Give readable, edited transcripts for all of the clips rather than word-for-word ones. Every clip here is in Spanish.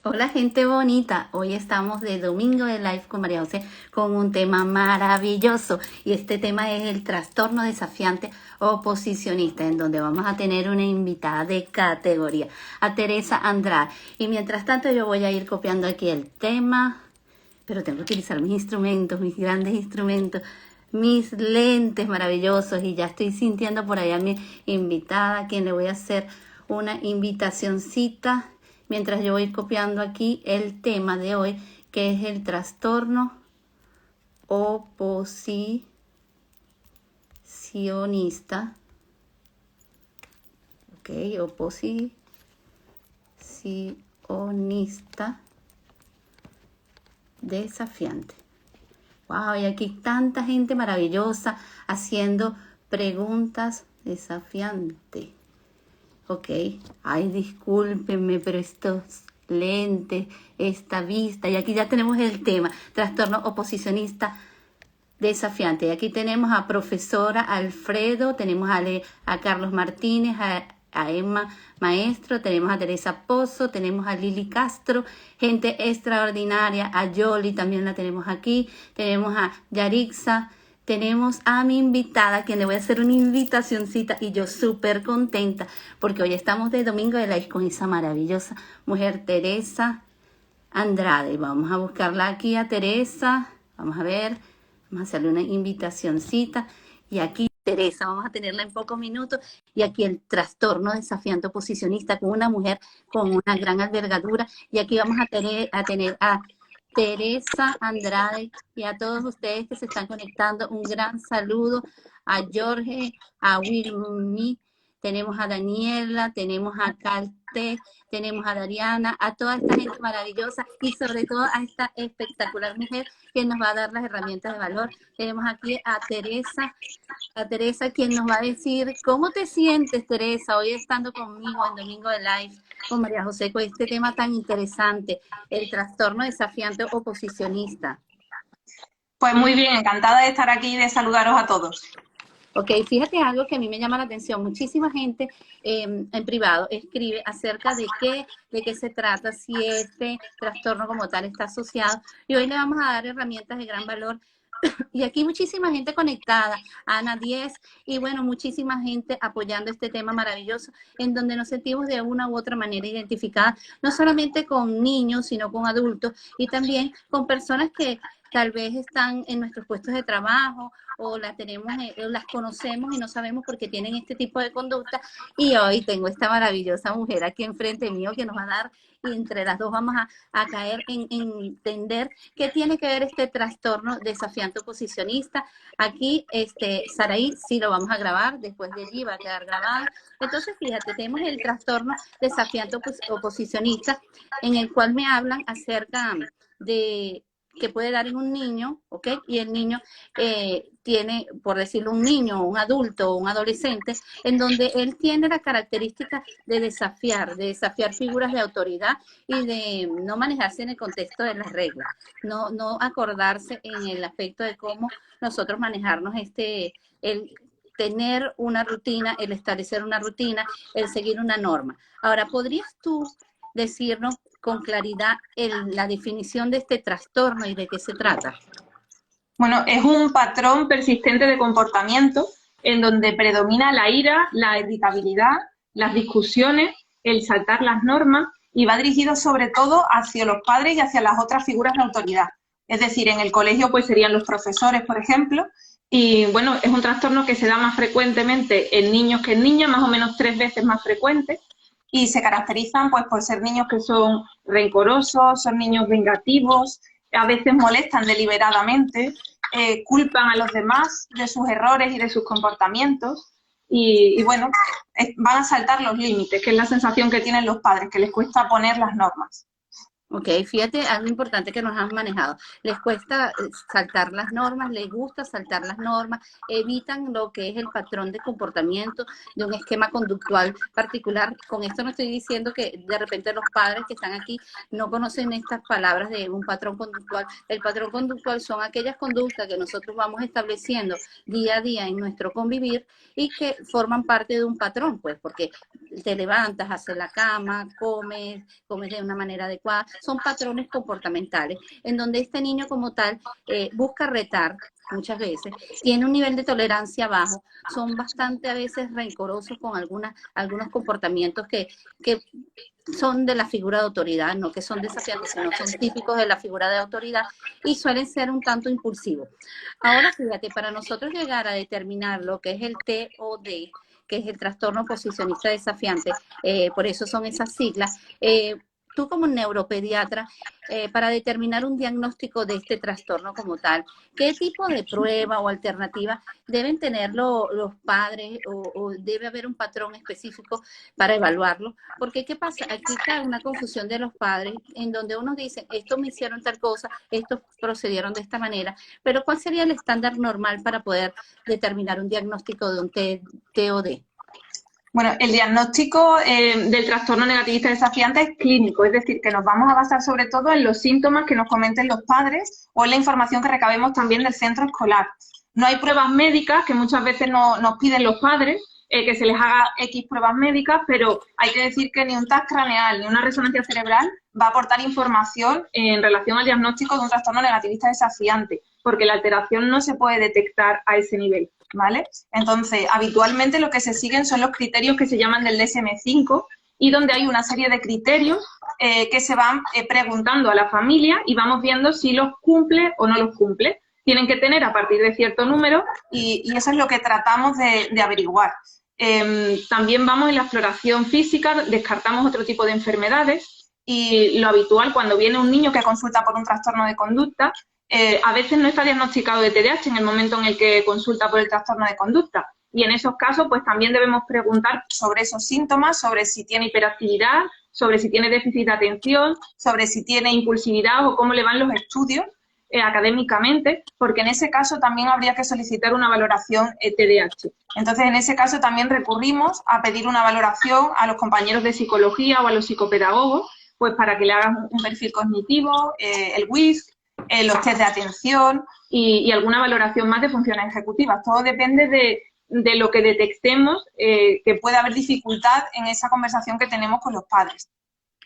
Hola gente bonita, hoy estamos de Domingo de Live con María José con un tema maravilloso y este tema es el trastorno desafiante oposicionista, en donde vamos a tener una invitada de categoría, a Teresa Andrade. Y mientras tanto yo voy a ir copiando aquí el tema, pero tengo que utilizar mis instrumentos, mis grandes instrumentos, mis lentes maravillosos, y ya estoy sintiendo por allá a mi invitada, a quien le voy a hacer una invitacioncita mientras yo voy copiando aquí el tema de hoy, que es el trastorno oposicionista. Ok, oposicionista desafiante. Wow, y aquí tanta gente maravillosa haciendo preguntas desafiantes. Ok, ay, discúlpenme, pero estos lentes, esta vista, y aquí ya tenemos el tema, trastorno oposicionista desafiante. Y aquí tenemos a profesora Alfredo, tenemos a Carlos Martínez, a Emma Maestro, tenemos a Teresa Pozo, tenemos a Lili Castro, gente extraordinaria, a Yoli también la tenemos aquí, tenemos a Yarixa, tenemos a mi invitada, a quien le voy a hacer una invitacioncita, y yo súper contenta porque hoy estamos de Domingo de Live con esa maravillosa mujer Teresa Andrade. Vamos a buscarla aquí a Teresa, vamos a ver, vamos a hacerle una invitacioncita, y aquí Teresa, vamos a tenerla en pocos minutos, y aquí el trastorno desafiante oposicionista con una mujer con una gran envergadura, y aquí vamos a tener a Teresa Andrade, y a todos ustedes que se están conectando, un gran saludo a Jorge, a Wilmy, tenemos a Daniela, tenemos a Calte, tenemos a Dariana, a toda esta gente maravillosa y sobre todo a esta espectacular mujer que nos va a dar las herramientas de valor. Tenemos aquí a Teresa, quien nos va a decir cómo te sientes, Teresa, hoy estando conmigo en Domingo de Live con María José, con este tema tan interesante, el trastorno desafiante oposicionista. Pues muy bien, encantada de estar aquí y de saludaros a todos. Ok, fíjate algo que a mí me llama la atención. Muchísima gente en privado escribe acerca de qué se trata, si este trastorno como tal está asociado. Y hoy le vamos a dar herramientas de gran valor. Y aquí muchísima gente conectada, Ana 10, y bueno, muchísima gente apoyando este tema maravilloso, en donde nos sentimos de una u otra manera identificadas, no solamente con niños, sino con adultos, y también con personas que tal vez están en nuestros puestos de trabajo, o las conocemos y no sabemos por qué tienen este tipo de conducta. Y hoy tengo esta maravillosa mujer aquí enfrente mío que nos va a dar, y entre las dos vamos a caer en entender qué tiene que ver este trastorno desafiante oposicionista. Aquí, Saraí, sí lo vamos a grabar, después de allí va a quedar grabado. Entonces, fíjate, tenemos el trastorno desafiante oposicionista, en el cual me hablan acerca de que puede dar en un niño, ¿ok? Y el niño tiene, por decirlo, un niño, un adulto, un adolescente, en donde él tiene la característica de desafiar figuras de autoridad y de no manejarse en el contexto de las reglas, no acordarse en el aspecto de cómo nosotros manejarnos el tener una rutina, el establecer una rutina, el seguir una norma. Ahora, ¿podrías tú decirnos con claridad la definición de este trastorno y de qué se trata? Bueno, es un patrón persistente de comportamiento en donde predomina la ira, la irritabilidad, las discusiones, el saltar las normas y va dirigido sobre todo hacia los padres y hacia las otras figuras de autoridad. Es decir, en el colegio pues serían los profesores, por ejemplo, y bueno, es un trastorno que se da más frecuentemente en niños que en niñas, más o menos 3 veces más frecuente, y se caracterizan pues por ser niños que son rencorosos, son niños vengativos, a veces molestan deliberadamente, culpan a los demás de sus errores y de sus comportamientos y bueno, van a saltar los límites, que es la sensación que tienen los padres, que les cuesta poner las normas. Ok, fíjate, algo importante que nos han manejado. Les cuesta saltar las normas, les gusta saltar las normas, evitan lo que es el patrón de comportamiento de un esquema conductual particular. Con esto no estoy diciendo que de repente los padres que están aquí no conocen estas palabras de un patrón conductual. El patrón conductual son aquellas conductas que nosotros vamos estableciendo día a día en nuestro convivir y que forman parte de un patrón, pues, porque te levantas, haces la cama, comes de una manera adecuada, son patrones comportamentales, en donde este niño como tal busca retar muchas veces, tiene un nivel de tolerancia bajo, son bastante a veces rencorosos con algunos comportamientos que son de la figura de autoridad, no que son desafiantes, sino son típicos de la figura de autoridad y suelen ser un tanto impulsivos. Ahora, fíjate, para nosotros llegar a determinar lo que es el TOD, que es el trastorno posicionista desafiante, por eso son esas siglas, tú como neuropediatra, para determinar un diagnóstico de este trastorno como tal, ¿qué tipo de prueba o alternativa deben tener los padres o debe haber un patrón específico para evaluarlo? Porque ¿qué pasa? Aquí está una confusión de los padres en donde unos dicen, estos me hicieron tal cosa, estos procedieron de esta manera, pero ¿cuál sería el estándar normal para poder determinar un diagnóstico de un TOD? Bueno, el diagnóstico del trastorno negativista desafiante es clínico, es decir, que nos vamos a basar sobre todo en los síntomas que nos comenten los padres o en la información que recabemos también del centro escolar. No hay pruebas médicas, que muchas veces nos piden los padres, que se les haga X pruebas médicas, pero hay que decir que ni un TAC craneal ni una resonancia cerebral va a aportar información en relación al diagnóstico de un trastorno negativista desafiante, porque la alteración no se puede detectar a ese nivel, ¿vale? Entonces, habitualmente lo que se siguen son los criterios que se llaman del DSM-5 y donde hay una serie de criterios que se van preguntando a la familia y vamos viendo si los cumple o no los cumple. Tienen que tener a partir de cierto número y eso es lo que tratamos de averiguar. También vamos en la exploración física, descartamos otro tipo de enfermedades y lo habitual cuando viene un niño que consulta por un trastorno de conducta, a veces no está diagnosticado de TDAH en el momento en el que consulta por el trastorno de conducta. Y en esos casos, pues también debemos preguntar sobre esos síntomas, sobre si tiene hiperactividad, sobre si tiene déficit de atención, sobre si tiene impulsividad o cómo le van los estudios académicamente, porque en ese caso también habría que solicitar una valoración TDAH. Entonces, en ese caso también recurrimos a pedir una valoración a los compañeros de psicología o a los psicopedagogos, pues para que le hagan un perfil cognitivo, el WISC, los test de atención y alguna valoración más de funciones ejecutivas. Todo depende de lo que detectemos que pueda haber dificultad en esa conversación que tenemos con los padres.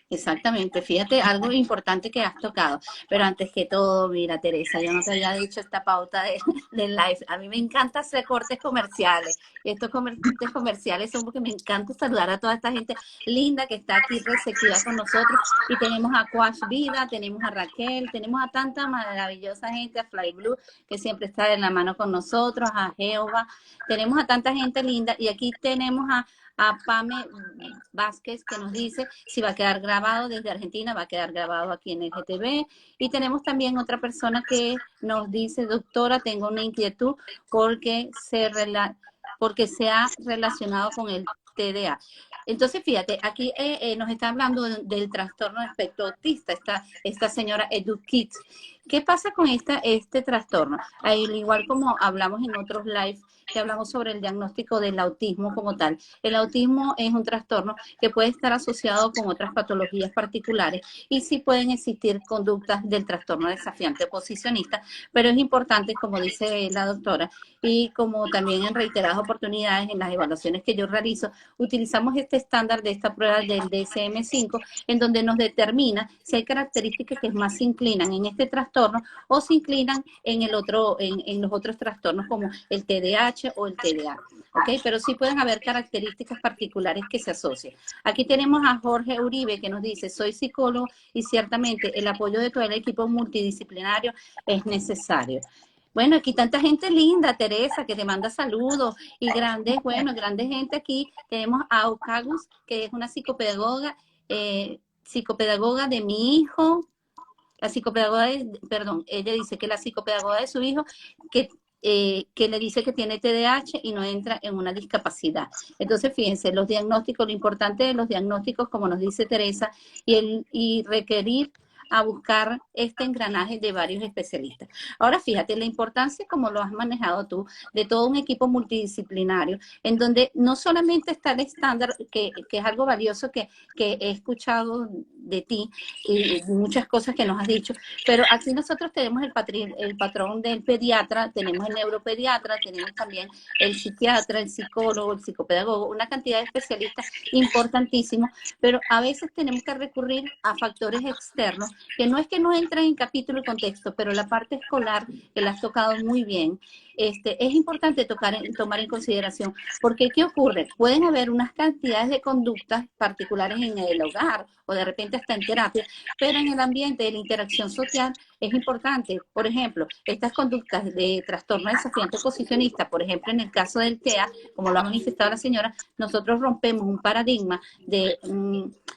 Exactamente, fíjate, algo importante que has tocado, pero antes que todo, mira, Teresa, yo no te había dicho esta pauta del live, a mí me encanta hacer cortes comerciales, y estos cortes comerciales son porque me encanta saludar a toda esta gente linda que está aquí receptiva con nosotros, y tenemos a Quash Vida, tenemos a Raquel, tenemos a tanta maravillosa gente, a Fly Blue, que siempre está en la mano con nosotros, a Jehová, tenemos a tanta gente linda, y aquí tenemos a Pame Vázquez que nos dice si va a quedar grabado desde Argentina, va a quedar grabado aquí en el GTV. Y tenemos también otra persona que nos dice, doctora, tengo una inquietud porque se ha relacionado con el TDA. Entonces, fíjate, aquí nos está hablando del trastorno de espectro autista, esta señora Edu Kids. ¿Qué pasa con este trastorno? Al igual como hablamos en otros lives, que hablamos sobre el diagnóstico del autismo como tal. El autismo es un trastorno que puede estar asociado con otras patologías particulares y sí pueden existir conductas del trastorno desafiante oposicionista, pero es importante, como dice la doctora, y como también en reiteradas oportunidades en las evaluaciones que yo realizo, utilizamos este estándar de esta prueba del DSM-5 en donde nos determina si hay características que más se inclinan en este trastorno o se inclinan en los otros trastornos como el TDAH o el TDA, ¿ok? Pero sí pueden haber características particulares que se asocian. Aquí tenemos a Jorge Uribe que nos dice, soy psicólogo y ciertamente el apoyo de todo el equipo multidisciplinario es necesario. Bueno, aquí tanta gente linda, Teresa, que te manda saludos y grandes gente aquí. Tenemos a Ocagus, que es una psicopedagoga de mi hijo, la psicopedagoga, ella dice que la psicopedagoga de su hijo, que le dice que tiene TDAH y no entra en una discapacidad. Entonces, fíjense, los diagnósticos, lo importante de los diagnósticos, como nos dice Teresa, y requerir a buscar este engranaje de varios especialistas. Ahora fíjate, la importancia, como lo has manejado tú, de todo un equipo multidisciplinario, en donde no solamente está el estándar, que es algo valioso que he escuchado de ti y muchas cosas que nos has dicho, pero aquí nosotros tenemos el patrón del pediatra, tenemos el neuropediatra, tenemos también el psiquiatra, el psicólogo, el psicopedagogo, una cantidad de especialistas importantísimos, pero a veces tenemos que recurrir a factores externos, que no es que no entran en capítulo y contexto, pero la parte escolar, que la has tocado muy bien, es importante tomar en consideración, porque ¿qué ocurre? Pueden haber unas cantidades de conductas particulares en el hogar, o de repente hasta en terapia, pero en el ambiente de la interacción social es importante. Por ejemplo, estas conductas de trastorno desafiante posicionista, por ejemplo, en el caso del TEA, como lo ha manifestado la señora, nosotros rompemos un paradigma de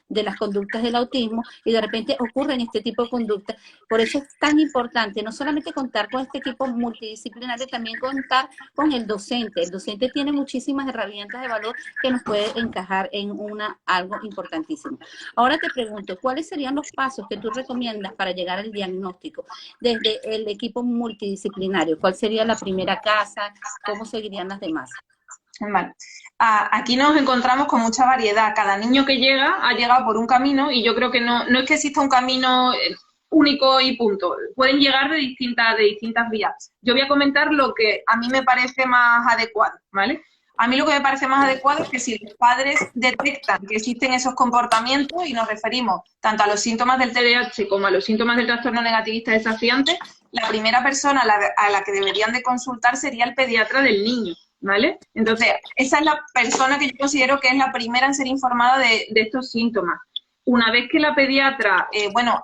las conductas del autismo y de repente ocurren este tipo de conductas. Por eso es tan importante no solamente contar con este equipo multidisciplinario, también contar con el docente. El docente tiene muchísimas herramientas de valor que nos puede encajar en algo importantísimo. Ahora te pregunto, ¿cuáles serían los pasos que tú recomiendas para llegar al diagnóstico desde el equipo multidisciplinario? ¿Cuál sería la primera casa? ¿Cómo seguirían las demás? Vale. Aquí nos encontramos con mucha variedad. Cada niño que llega ha llegado por un camino y yo creo que no es que exista un camino único y punto. Pueden llegar de distintas vías. Yo voy a comentar lo que a mí me parece más adecuado, ¿vale? A mí lo que me parece más adecuado es que si los padres detectan que existen esos comportamientos, y nos referimos tanto a los síntomas del TDAH como a los síntomas del trastorno negativista desafiante, la primera persona a la que deberían de consultar sería el pediatra del niño, ¿vale? Entonces, esa es la persona que yo considero que es la primera en ser informada de estos síntomas. Una vez que la pediatra,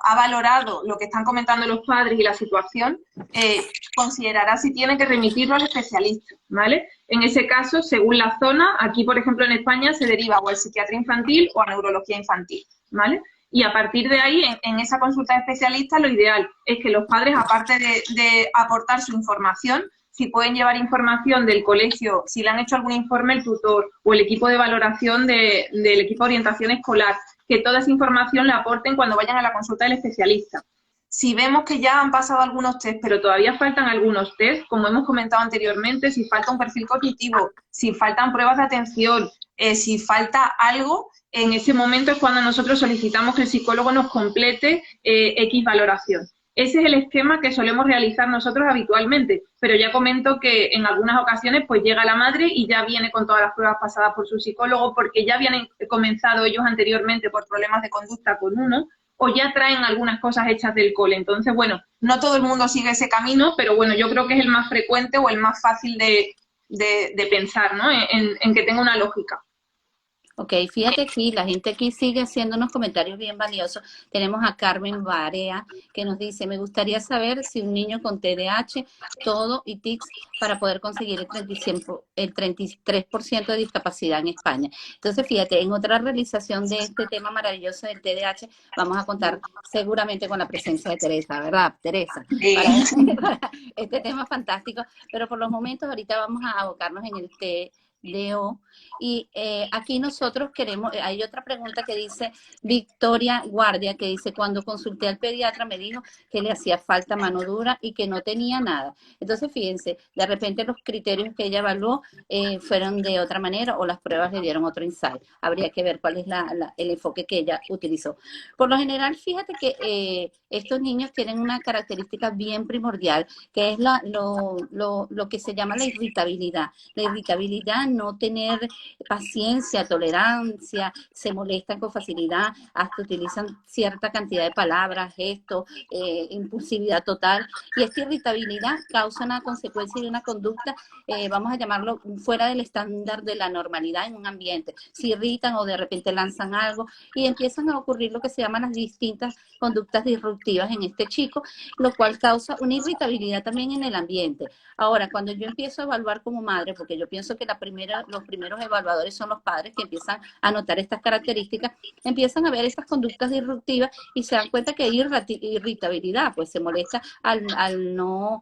ha valorado lo que están comentando los padres y la situación, considerará si tiene que remitirlo al especialista, ¿vale? En ese caso, según la zona, aquí, por ejemplo, en España, se deriva o a psiquiatría infantil o a neurología infantil, ¿vale? Y a partir de ahí, en esa consulta de especialista, lo ideal es que los padres, aparte de aportar su información, si pueden llevar información del colegio, si le han hecho algún informe el tutor o el equipo de valoración del equipo de orientación escolar, que toda esa información la aporten cuando vayan a la consulta del especialista. Si vemos que ya han pasado algunos test, pero todavía faltan algunos test, como hemos comentado anteriormente, si falta un perfil cognitivo, si faltan pruebas de atención, si falta algo, en ese momento es cuando nosotros solicitamos que el psicólogo nos complete X valoración. Ese es el esquema que solemos realizar nosotros habitualmente, pero ya comento que en algunas ocasiones pues llega la madre y ya viene con todas las pruebas pasadas por su psicólogo porque ya habían comenzado ellos anteriormente por problemas de conducta con uno o ya traen algunas cosas hechas del cole. Entonces, bueno, no todo el mundo sigue ese camino, pero bueno, yo creo que es el más frecuente o el más fácil de pensar, ¿no? En que tenga una lógica. Ok, fíjate aquí, la gente aquí sigue haciendo unos comentarios bien valiosos. Tenemos a Carmen Barea que nos dice, me gustaría saber si un niño con TDAH, todo y tics para poder conseguir el 33% de discapacidad en España. Entonces, fíjate, en otra realización de este tema maravilloso del TDAH, vamos a contar seguramente con la presencia de Teresa, ¿verdad, Teresa? Sí. Para este tema fantástico, pero por los momentos ahorita vamos a abocarnos en el TDO. Y aquí nosotros queremos, hay otra pregunta que dice Victoria Guardia, que dice, cuando consulté al pediatra me dijo que le hacía falta mano dura y que no tenía nada. Entonces, fíjense, de repente los criterios que ella evaluó fueron de otra manera o las pruebas le dieron otro insight. Habría que ver cuál es el enfoque que ella utilizó. Por lo general, fíjate que estos niños tienen una característica bien primordial, que es lo que se llama la irritabilidad. La irritabilidad, no tener paciencia, tolerancia, se molestan con facilidad, hasta utilizan cierta cantidad de palabras, gestos, impulsividad total, y esta irritabilidad causa una consecuencia de una conducta, vamos a llamarlo, fuera del estándar de la normalidad en un ambiente. Se irritan o de repente lanzan algo y empiezan a ocurrir lo que se llaman las distintas conductas disruptivas en este chico, lo cual causa una irritabilidad también en el ambiente. Ahora, cuando yo empiezo a evaluar como madre, porque yo pienso que los primeros evaluadores son los padres que empiezan a notar estas características, empiezan a ver estas conductas disruptivas y se dan cuenta que hay irritabilidad, pues se molesta al no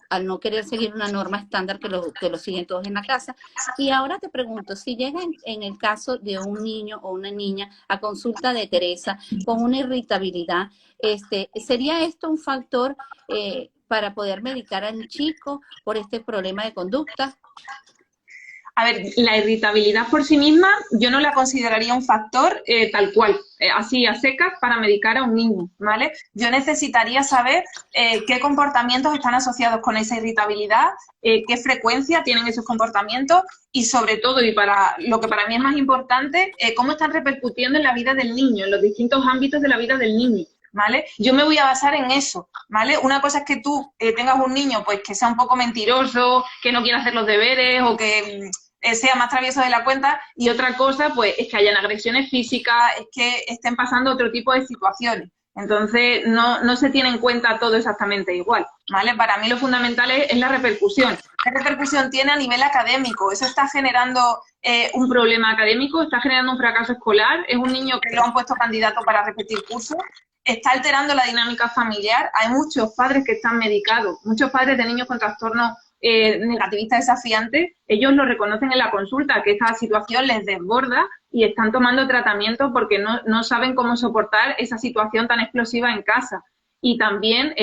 al no querer seguir una norma estándar que lo siguen todos en la casa. Y ahora te pregunto, si llega en el caso de un niño o una niña a consulta de Teresa con una irritabilidad, ¿sería esto un factor para poder medicar al chico por este problema de conducta? A ver, la irritabilidad por sí misma yo no la consideraría un factor tal cual, así a secas para medicar a un niño, ¿vale? Yo necesitaría saber qué comportamientos están asociados con esa irritabilidad, qué frecuencia tienen esos comportamientos y sobre todo, y para lo que para mí es más importante, cómo están repercutiendo en la vida del niño, en los distintos ámbitos de la vida del niño. ¿Vale? Yo me voy a basar en eso, ¿vale? Una cosa es que tú tengas un niño pues que sea un poco mentiroso, que no quiera hacer los deberes o que sea más travieso de la cuenta, y otra cosa pues es que hayan agresiones físicas, es que estén pasando otro tipo de situaciones. Entonces no se tiene en cuenta todo exactamente igual, ¿vale? Para mí lo fundamental es la repercusión. ¿Qué repercusión tiene a nivel académico? Eso está generando un problema académico, está generando un fracaso escolar, es un niño que lo han puesto candidato para repetir cursos, está alterando la dinámica familiar. Hay muchos padres que están medicados, muchos padres de niños con trastornos negativistas desafiantes, ellos lo reconocen en la consulta, que esta situación les desborda y están tomando tratamiento porque no saben cómo soportar esa situación tan explosiva en casa. Y también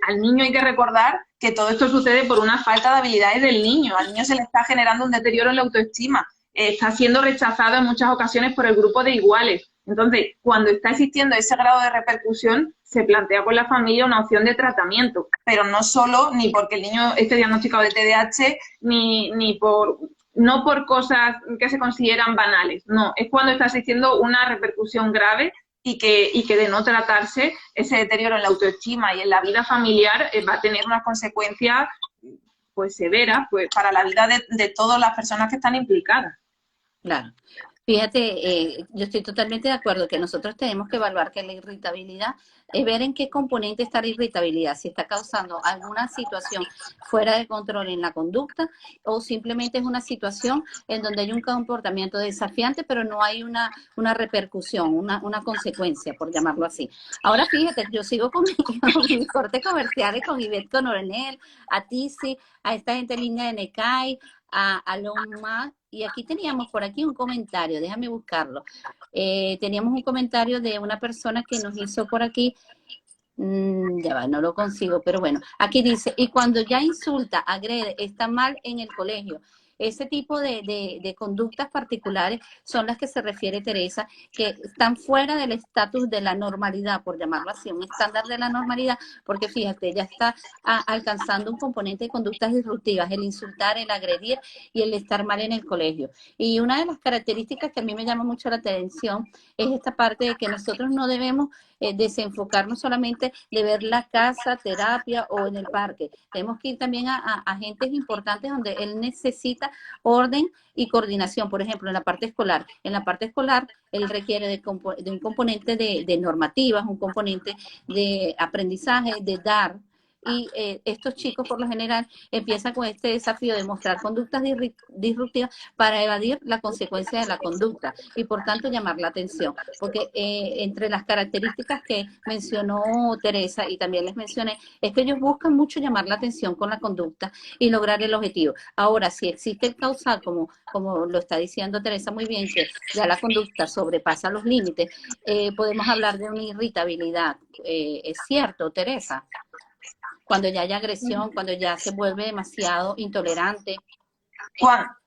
al niño hay que recordar que todo esto sucede por una falta de habilidades del niño. Al niño se le está generando un deterioro en la autoestima, está siendo rechazado en muchas ocasiones por el grupo de iguales. Entonces, cuando está existiendo ese grado de repercusión, se plantea con la familia una opción de tratamiento, pero no solo ni porque el niño esté diagnosticado de TDAH, no por cosas que se consideran banales, no, es cuando está existiendo una repercusión grave y que de no tratarse, ese deterioro en la autoestima y en la vida familiar va a tener unas consecuencias pues severas pues, para la vida de todas las personas que están implicadas. Claro. Fíjate, yo estoy totalmente de acuerdo que nosotros tenemos que evaluar que la irritabilidad es ver en qué componente está la irritabilidad, si está causando alguna situación fuera de control en la conducta o simplemente es una situación en donde hay un comportamiento desafiante, pero no hay una repercusión, una consecuencia, por llamarlo así. Ahora fíjate, yo sigo con mis cortes comerciales con Ivette Coronel, a Tizi, a esta gente línea de Necai, a Loma, y aquí teníamos por aquí un comentario, déjame buscarlo. Teníamos un comentario de una persona que nos hizo por aquí, ya va, no lo consigo, pero bueno, aquí dice, y cuando ya insulta, agrede, está mal en el colegio. Ese tipo de conductas particulares son las que se refiere Teresa, que están fuera del estatus de la normalidad, por llamarlo así, un estándar de la normalidad, porque fíjate, ella está alcanzando un componente de conductas disruptivas, el insultar, el agredir y el estar mal en el colegio. Y una de las características que a mí me llama mucho la atención es esta parte de que nosotros no debemos desenfocarnos solamente de ver la casa, terapia o en el parque. Tenemos que ir también a agentes importantes donde él necesita orden y coordinación. Por ejemplo, en la parte escolar. En la parte escolar, él requiere de un componente de normativas, un componente de aprendizaje, de dar. Y estos chicos, por lo general, empiezan con este desafío de mostrar conductas disruptivas para evadir la consecuencia de la conducta y, por tanto, llamar la atención. Porque entre las características que mencionó Teresa y también les mencioné, es que ellos buscan mucho llamar la atención con la conducta y lograr el objetivo. Ahora, si existe el causal, como lo está diciendo Teresa muy bien, que ya la conducta sobrepasa los límites, podemos hablar de una irritabilidad. ¿Es cierto, Teresa? Cuando ya hay agresión, cuando ya se vuelve demasiado intolerante.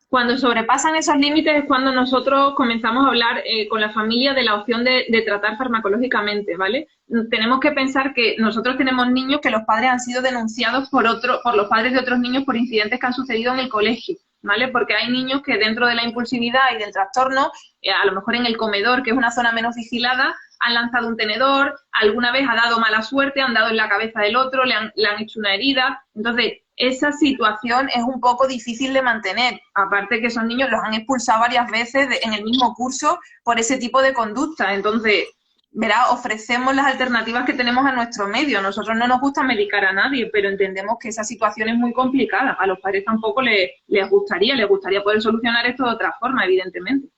Cuando sobrepasan esos límites es cuando nosotros comenzamos a hablar con la familia de la opción de tratar farmacológicamente, ¿vale? Tenemos que pensar que nosotros tenemos niños que los padres han sido denunciados por los padres de otros niños por incidentes que han sucedido en el colegio, ¿vale? Porque hay niños que dentro de la impulsividad y del trastorno, a lo mejor en el comedor, que es una zona menos vigilada, han lanzado un tenedor, alguna vez ha dado mala suerte, han dado en la cabeza del otro, le han hecho una herida. Entonces, esa situación es un poco difícil de mantener. Aparte que esos niños los han expulsado varias veces en el mismo curso por ese tipo de conducta. Entonces, verá, ofrecemos las alternativas que tenemos a nuestro medio. A nosotros no nos gusta medicar a nadie, pero entendemos que esa situación es muy complicada. A los padres tampoco les gustaría poder solucionar esto de otra forma, evidentemente.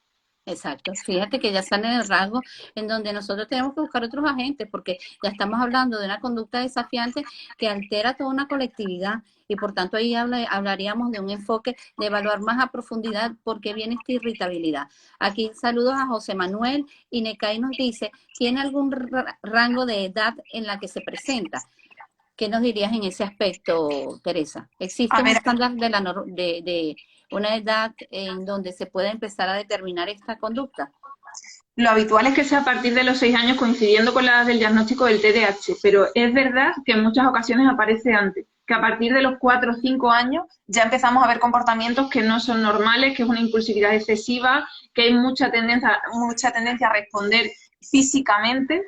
Exacto, fíjate que ya sale en el rasgo en donde nosotros tenemos que buscar otros agentes, porque ya estamos hablando de una conducta desafiante que altera toda una colectividad y por tanto ahí hablaríamos de un enfoque de evaluar más a profundidad por qué viene esta irritabilidad. Aquí saludos a José Manuel y Necay nos dice, ¿tiene algún rango de edad en la que se presenta? ¿Qué nos dirías en ese aspecto, Teresa? ¿Existe A un ver, estándar de una edad en donde se pueda empezar a determinar esta conducta? lo habitual es que sea a partir de los 6 años coincidiendo con la edad del diagnóstico del TDAH, pero es verdad que en muchas ocasiones aparece antes, que a partir de los 4 o 5 años ya empezamos a ver comportamientos que no son normales, que es una impulsividad excesiva, que hay mucha tendencia a responder físicamente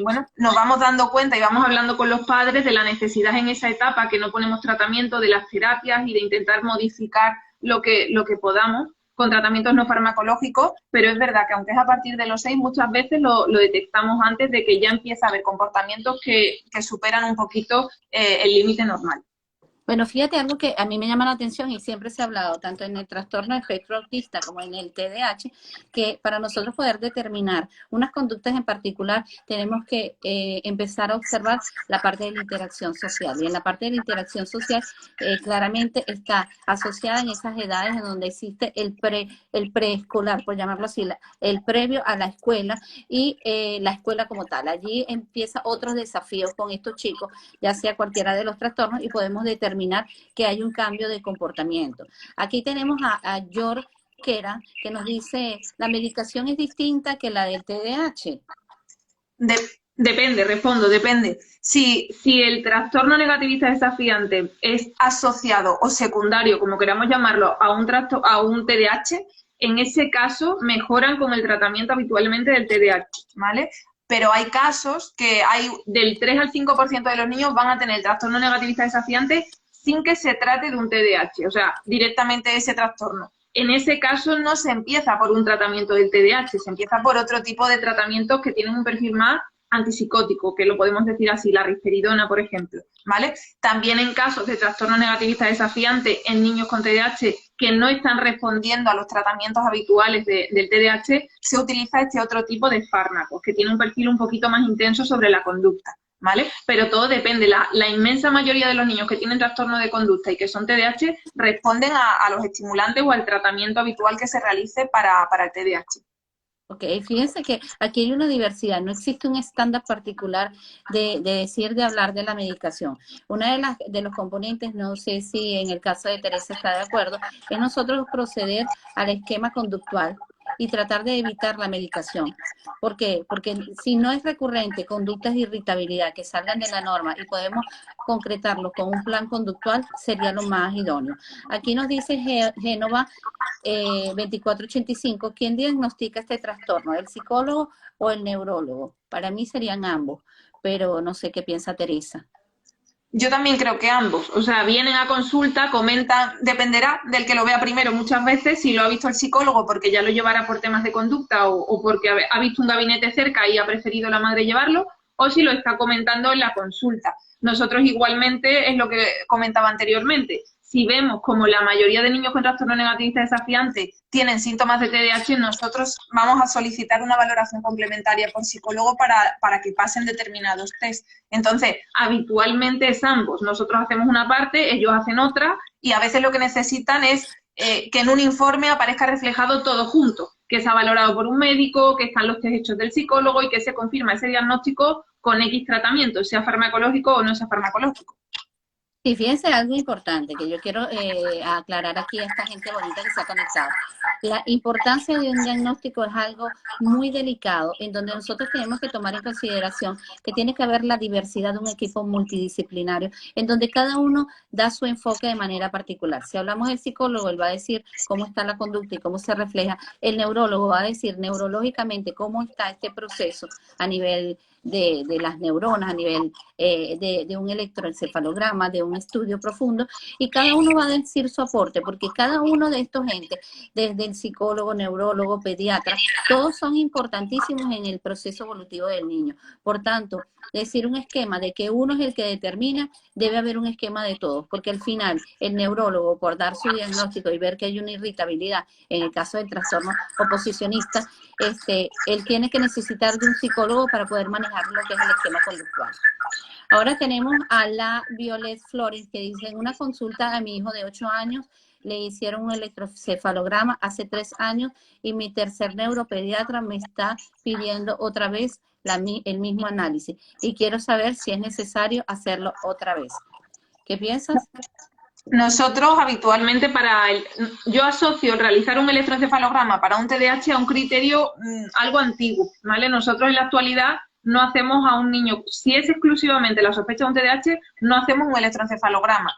bueno, nos vamos dando cuenta y vamos hablando con los padres de la necesidad en esa etapa que no ponemos tratamiento, de las terapias y de intentar modificar lo que podamos con tratamientos no farmacológicos, pero es verdad que aunque es a partir de los 6, muchas veces lo detectamos antes de que ya empieza a haber comportamientos que superan un poquito el límite normal. Bueno, fíjate algo que a mí me llama la atención y siempre se ha hablado, tanto en el trastorno de espectro autista como en el TDAH, que para nosotros poder determinar unas conductas en particular, tenemos que empezar a observar la parte de la interacción social. Y en la parte de la interacción social, claramente está asociada en esas edades en donde existe el preescolar, por llamarlo así, el previo a la escuela y la escuela como tal. Allí empieza otros desafíos con estos chicos, ya sea cualquiera de los trastornos, y podemos determinar que hay un cambio de comportamiento. Aquí tenemos a George Kera, que nos dice, la medicación es distinta que la del TDAH. Depende. Si el trastorno negativista desafiante es asociado o secundario, como queramos llamarlo, a un TDAH, en ese caso mejoran con el tratamiento habitualmente del TDAH, ¿vale? Pero hay casos que hay del 3 al 5% de los niños van a tener el trastorno negativista desafiante sin que se trate de un TDAH, o sea, directamente ese trastorno. En ese caso no se empieza por un tratamiento del TDAH, se empieza por otro tipo de tratamientos que tienen un perfil más antipsicótico, que lo podemos decir así, la risperidona, por ejemplo, ¿vale? También en casos de trastorno negativista desafiante en niños con TDAH que no están respondiendo a los tratamientos habituales del TDAH, se utiliza este otro tipo de fármacos, que tiene un perfil un poquito más intenso sobre la conducta, ¿vale? Pero todo depende. La inmensa mayoría de los niños que tienen trastorno de conducta y que son TDAH responden a los estimulantes o al tratamiento habitual que se realice para el TDAH. Ok, fíjense que aquí hay una diversidad, no existe un estándar particular de hablar de la medicación. Una de los componentes, no sé si en el caso de Teresa está de acuerdo, es nosotros proceder al esquema conductual y tratar de evitar la medicación. ¿Por qué? Porque si no es recurrente, conductas de irritabilidad que salgan de la norma y podemos concretarlo con un plan conductual, sería lo más idóneo. Aquí nos dice Génova 2485, ¿quién diagnostica este trastorno? ¿El psicólogo o el neurólogo? Para mí serían ambos, pero no sé qué piensa Teresa. Yo también creo que ambos, o sea, vienen a consulta, comentan, dependerá del que lo vea primero muchas veces, si lo ha visto el psicólogo porque ya lo llevará por temas de conducta o porque ha visto un gabinete cerca y ha preferido la madre llevarlo, o si lo está comentando en la consulta. Nosotros igualmente, es lo que comentaba anteriormente, si vemos como la mayoría de niños con trastorno negativista desafiante tienen síntomas de TDAH, nosotros vamos a solicitar una valoración complementaria por psicólogo para que pasen determinados test. Entonces, habitualmente es ambos. Nosotros hacemos una parte, ellos hacen otra, y a veces lo que necesitan es que en un informe aparezca reflejado todo junto, que se ha valorado por un médico, que están los test hechos del psicólogo y que se confirma ese diagnóstico con X tratamiento, sea farmacológico o no sea farmacológico. Y fíjense algo importante que yo quiero aclarar aquí a esta gente bonita que se ha conectado. La importancia de un diagnóstico es algo muy delicado, en donde nosotros tenemos que tomar en consideración que tiene que haber la diversidad de un equipo multidisciplinario, en donde cada uno da su enfoque de manera particular. Si hablamos del psicólogo, él va a decir cómo está la conducta y cómo se refleja. El neurólogo va a decir neurológicamente cómo está este proceso a nivel de las neuronas, a nivel de un electroencefalograma, de un estudio profundo, y cada uno va a decir su aporte, porque cada uno de estos entes, desde el psicólogo, neurólogo, pediatra, todos son importantísimos en el proceso evolutivo del niño. Por tanto, decir un esquema de que uno es el que determina, debe haber un esquema de todos, porque al final el neurólogo, por dar su diagnóstico y ver que hay una irritabilidad, en el caso del trastorno oposicionista, él tiene que necesitar de un psicólogo para poder manejar lo que es el esquema conductual. Ahora tenemos a la Violet Flores, que dice: en una consulta a mi hijo de 8 años, le hicieron un electroencefalograma hace 3 años y mi tercer neuropediatra me está pidiendo otra vez el mismo análisis. Y quiero saber si es necesario hacerlo otra vez. ¿Qué piensas? Nosotros habitualmente yo asocio el realizar un electroencefalograma para un TDAH a un criterio algo antiguo, ¿vale? Nosotros en la actualidad no hacemos a un niño, si es exclusivamente la sospecha de un TDAH, no hacemos un electroencefalograma.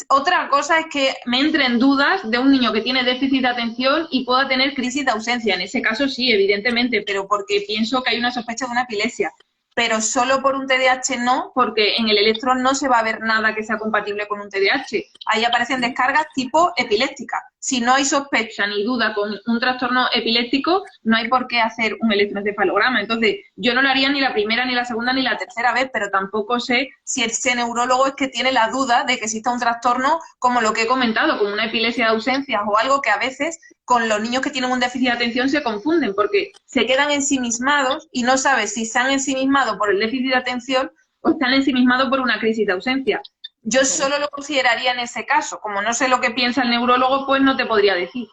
Otra cosa es que me entre en dudas de un niño que tiene déficit de atención y pueda tener crisis de ausencia. En ese caso sí, evidentemente, pero porque pienso que hay una sospecha de una epilepsia. Pero solo por un TDAH no, porque en el electro no se va a ver nada que sea compatible con un TDAH. Ahí aparecen descargas tipo epiléptica. Si no hay sospecha ni duda con un trastorno epiléptico, no hay por qué hacer un electroencefalograma. Entonces, yo no lo haría ni la primera, ni la segunda, ni la tercera vez, pero tampoco sé si ese neurólogo es que tiene la duda de que exista un trastorno como lo que he comentado, como una epilepsia de ausencias o algo que a veces con los niños que tienen un déficit de atención se confunden, porque se quedan ensimismados y no sabes si se han ensimismado por el déficit de atención o están ensimismados por una crisis de ausencia. Yo solo lo consideraría en ese caso. Como no sé lo que piensa el neurólogo, pues no te podría decir.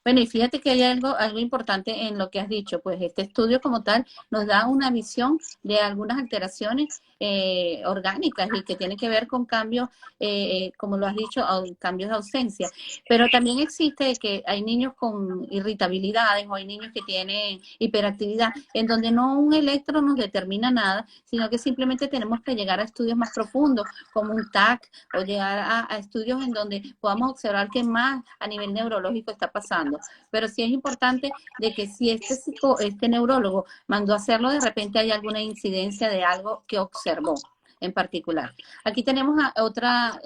Bueno, y fíjate que hay algo importante en lo que has dicho, pues este estudio como tal nos da una visión de algunas alteraciones orgánicas y que tiene que ver con cambios, como lo has dicho, cambios de ausencia. Pero también existe que hay niños con irritabilidades o hay niños que tienen hiperactividad, en donde no un electro nos determina nada, sino que simplemente tenemos que llegar a estudios más profundos, como un TAC, o llegar a estudios en donde podamos observar qué más a nivel neurológico está pasando. Pero sí es importante de que si este neurólogo mandó a hacerlo, de repente hay alguna incidencia de algo que observó en particular. Aquí tenemos a otra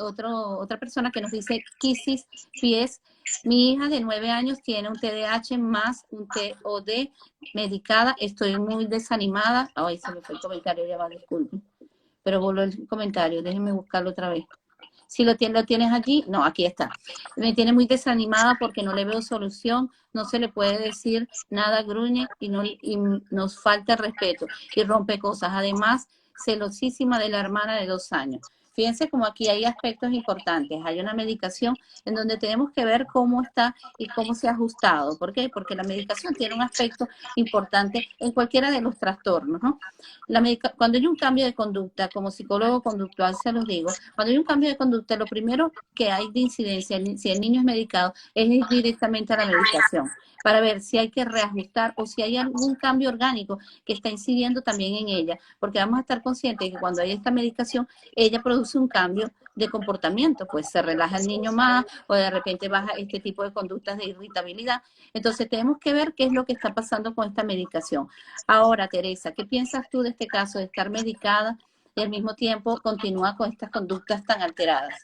persona que nos dice: Kisis Pies, mi hija de 9 años tiene un TDAH más un TOD medicada, estoy muy desanimada. Ay, se me fue el comentario, ya va, disculpen. Pero volvió el comentario, déjenme buscarlo otra vez. Si lo tienes allí, no, aquí está. Me tiene muy desanimada porque no le veo solución, no se le puede decir nada, gruñe y nos falta respeto y rompe cosas. Además, celosísima de la hermana de 2 años. Fíjense como aquí hay aspectos importantes. Hay una medicación en donde tenemos que ver cómo está y cómo se ha ajustado. ¿Por qué? Porque la medicación tiene un aspecto importante en cualquiera de los trastornos, ¿no? Cuando hay un cambio de conducta, como psicólogo conductual se los digo, cuando hay un cambio de conducta, lo primero que hay de incidencia, si el niño es medicado, es ir directamente a la medicación, para ver si hay que reajustar o si hay algún cambio orgánico que está incidiendo también en ella, porque vamos a estar conscientes de que cuando hay esta medicación, ella produce un cambio de comportamiento, pues se relaja el niño más o de repente baja este tipo de conductas de irritabilidad. Entonces tenemos que ver qué es lo que está pasando con esta medicación. Ahora, Teresa, ¿qué piensas tú de este caso de estar medicada y al mismo tiempo continúa con estas conductas tan alteradas?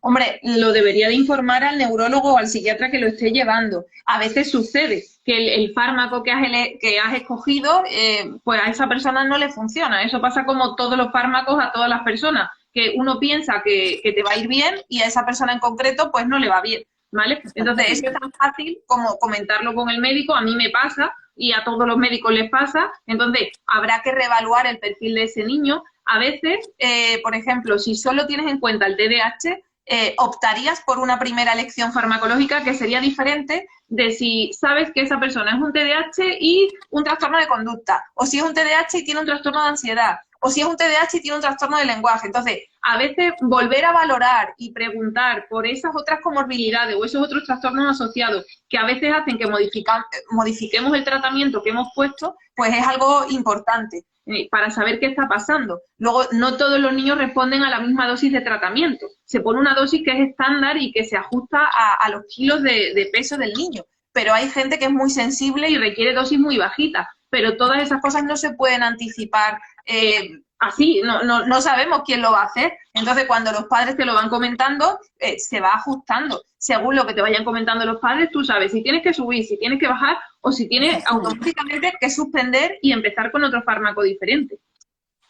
Hombre, lo debería de informar al neurólogo o al psiquiatra que lo esté llevando. A veces sucede que el fármaco que has escogido, pues a esa persona no le funciona. Eso pasa como todos los fármacos a todas las personas, que uno piensa que te va a ir bien y a esa persona en concreto pues no le va bien, ¿vale? Entonces eso es tan fácil como comentarlo con el médico. A mí me pasa y a todos los médicos les pasa. Entonces habrá que reevaluar el perfil de ese niño. A veces, por ejemplo, si solo tienes en cuenta el TDAH, optarías por una primera elección farmacológica que sería diferente de si sabes que esa persona es un TDAH y un trastorno de conducta, o si es un TDAH y tiene un trastorno de ansiedad, o si es un TDAH y tiene un trastorno de lenguaje. Entonces, a veces volver a valorar y preguntar por esas otras comorbilidades o esos otros trastornos asociados que a veces hacen que modifiquemos el tratamiento que hemos puesto, pues es algo importante para saber qué está pasando. Luego, no todos los niños responden a la misma dosis de tratamiento. Se pone una dosis que es estándar y que se ajusta a los kilos de peso del niño. Pero hay gente que es muy sensible y requiere dosis muy bajitas. pero todas esas cosas no se pueden anticipar así, no sabemos quién lo va a hacer. Entonces, cuando los padres te lo van comentando, se va ajustando. Según lo que te vayan comentando los padres, tú sabes si tienes que subir, si tienes que bajar o si tienes automáticamente que suspender y empezar con otro fármaco diferente.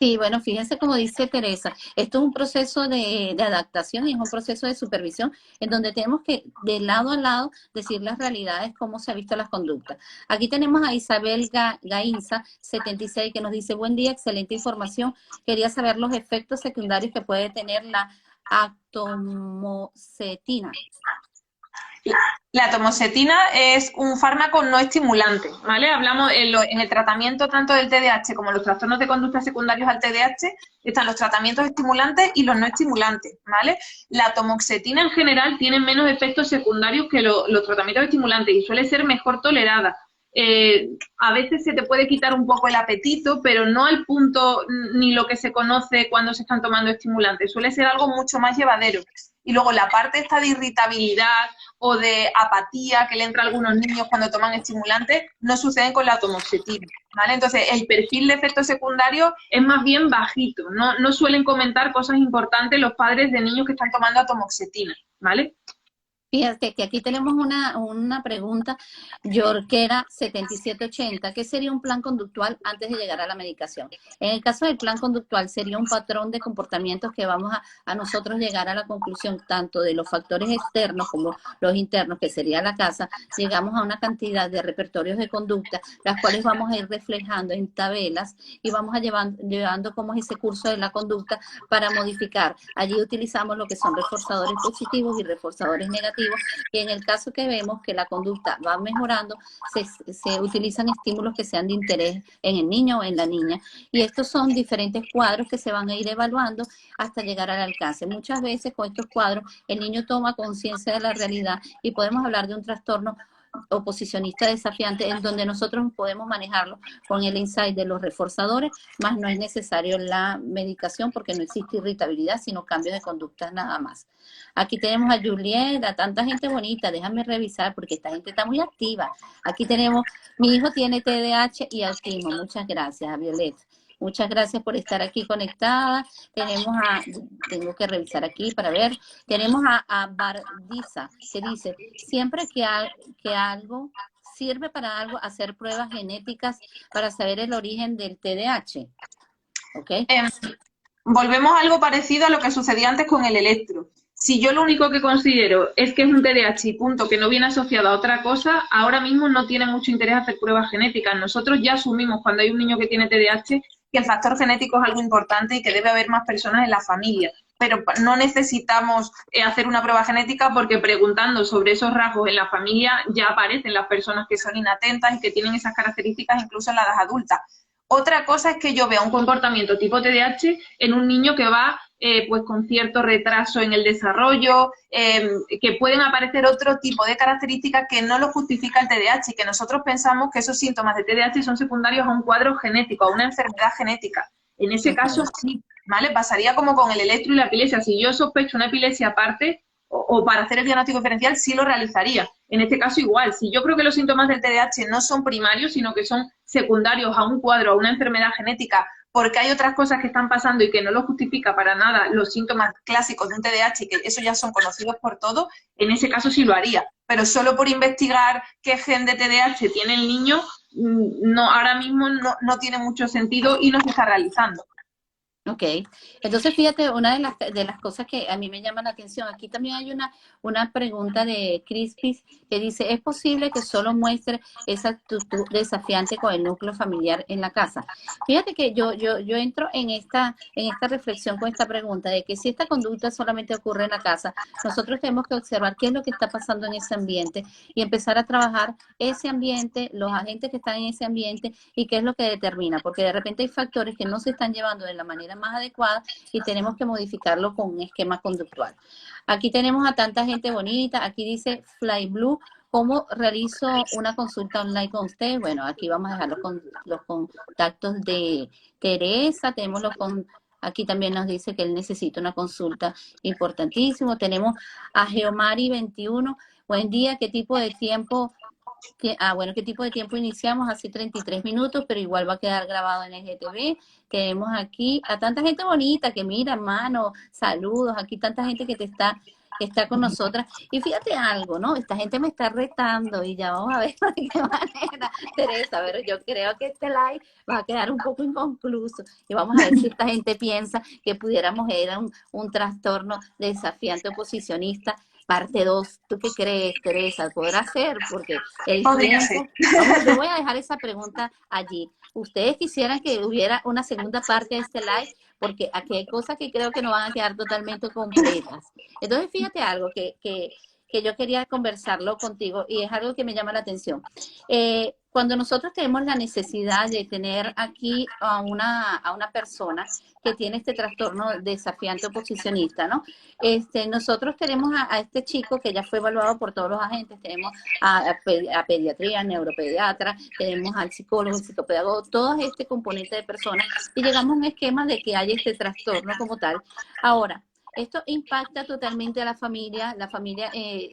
Sí, bueno, fíjense como dice Teresa, esto es un proceso de adaptación y es un proceso de supervisión en donde tenemos que de lado a lado decir las realidades, cómo se ha visto las conductas. Aquí tenemos a Isabel Gainza, 76, que nos dice, buen día, excelente información. Quería saber los efectos secundarios que puede tener la atomoxetina. La atomoxetina es un fármaco no estimulante, ¿vale? Hablamos en el tratamiento tanto del TDAH como los trastornos de conducta secundarios al TDAH, están los tratamientos estimulantes y los no estimulantes, ¿vale? La atomoxetina en general tiene menos efectos secundarios que los tratamientos estimulantes y suele ser mejor tolerada. A veces se te puede quitar un poco el apetito, pero no al punto ni lo que se conoce cuando se están tomando estimulantes, suele ser algo mucho más llevadero. Y luego la parte esta de irritabilidad o de apatía que le entra a algunos niños cuando toman estimulantes no sucede con la atomoxetina, ¿vale? Entonces el perfil de efectos secundarios es más bien bajito, no suelen comentar cosas importantes los padres de niños que están tomando atomoxetina, ¿vale? Fíjate que aquí tenemos una pregunta, Yorquera 7780, ¿qué sería un plan conductual antes de llegar a la medicación? En el caso del plan conductual sería un patrón de comportamientos que vamos a nosotros llegar a la conclusión tanto de los factores externos como los internos, que sería la casa, llegamos a una cantidad de repertorios de conducta, las cuales vamos a ir reflejando en tabelas y vamos a llevando cómo es ese curso de la conducta para modificar. Allí utilizamos lo que son reforzadores positivos y reforzadores negativos, y en el caso que vemos que la conducta va mejorando, se utilizan estímulos que sean de interés en el niño o en la niña, y estos son diferentes cuadros que se van a ir evaluando hasta llegar al alcance. Muchas veces con estos cuadros el niño toma conciencia de la realidad y podemos hablar de un trastorno oposicionista desafiante en donde nosotros podemos manejarlo con el insight de los reforzadores, más no es necesario la medicación porque no existe irritabilidad, sino cambio de conductas nada más. Aquí tenemos a Juliet, a tanta gente bonita, déjame revisar porque esta gente está muy activa. Aquí tenemos, mi hijo tiene TDAH y autismo, muchas gracias a Violet. Muchas gracias por estar aquí conectada. Tengo que revisar aquí para ver, tenemos a Bardiza, que dice, siempre que algo sirve para algo, hacer pruebas genéticas para saber el origen del TDAH. ¿Ok? Volvemos a algo parecido a lo que sucedía antes con el electro. Si yo lo único que considero es que es un TDAH y punto, que no viene asociado a otra cosa, ahora mismo no tiene mucho interés hacer pruebas genéticas. Nosotros ya asumimos cuando hay un niño que tiene TDAH que el factor genético es algo importante y que debe haber más personas en la familia. Pero no necesitamos hacer una prueba genética porque preguntando sobre esos rasgos en la familia ya aparecen las personas que son inatentas y que tienen esas características incluso en la edad adulta. Otra cosa es que yo vea un comportamiento tipo TDAH en un niño que va pues con cierto retraso en el desarrollo, que pueden aparecer otro tipo de características que no lo justifica el TDAH y que nosotros pensamos que esos síntomas de TDAH son secundarios a un cuadro genético, a una enfermedad genética. En ese caso sí, ¿vale? Pasaría como con el electro y la epilepsia. Si yo sospecho una epilepsia aparte o para hacer el diagnóstico diferencial, sí lo realizaría. En este caso igual, si yo creo que los síntomas del TDAH no son primarios, sino que son secundarios a un cuadro, a una enfermedad genética, porque hay otras cosas que están pasando y que no lo justifica para nada los síntomas clásicos de un TDAH y que eso ya son conocidos por todos, en ese caso sí lo haría. Pero solo por investigar qué gen de TDAH tiene el niño, no, ahora mismo no tiene mucho sentido y no se está realizando. Ok, entonces fíjate, una de las cosas que a mí me llama la atención, aquí también hay una pregunta de Crispis que dice, ¿es posible que solo muestre esa actitud desafiante con el núcleo familiar en la casa? Fíjate que yo entro en esta reflexión con esta pregunta de que si esta conducta solamente ocurre en la casa, nosotros tenemos que observar qué es lo que está pasando en ese ambiente y empezar a trabajar ese ambiente, los agentes que están en ese ambiente y qué es lo que determina, porque de repente hay factores que no se están llevando de la manera más adecuada y tenemos que modificarlo con un esquema conductual. Aquí tenemos a tanta gente bonita, aquí dice Fly Blue, ¿cómo realizo una consulta online con usted? Bueno, aquí vamos a dejar los contactos de Teresa, aquí también nos dice que él necesita una consulta importantísimo. Tenemos a Geomari 21, buen día, ¿qué tipo de tiempo Bueno, ¿qué tipo de tiempo iniciamos? Hace 33 minutos, pero igual va a quedar grabado en el GTV. Tenemos aquí a tanta gente bonita que mira, hermano, saludos, aquí tanta gente que está con nosotras. Y fíjate algo, ¿no? Esta gente me está retando y ya vamos a ver de qué manera, Teresa, pero yo creo que este live va a quedar un poco inconcluso y vamos a ver si esta gente piensa que pudiéramos ir a un trastorno desafiante oposicionista. Parte 2, ¿tú qué crees, Teresa? ¿Podrá ser? Porque el Podría ser. tiempo... Vamos, yo voy a dejar esa pregunta allí. ¿Ustedes quisieran que hubiera una segunda parte de este live? Porque aquí hay cosas que creo que no van a quedar totalmente completas. Entonces, fíjate algo que yo quería conversarlo contigo y es algo que me llama la atención. Cuando nosotros tenemos la necesidad de tener aquí a una persona que tiene este trastorno desafiante oposicionista, ¿no? Nosotros tenemos a este chico que ya fue evaluado por todos los agentes, tenemos a pediatría, neuropediatra, tenemos al psicólogo, el psicopedagogo, todo este componente de personas y llegamos a un esquema de que hay este trastorno como tal. Ahora, esto impacta totalmente a la familia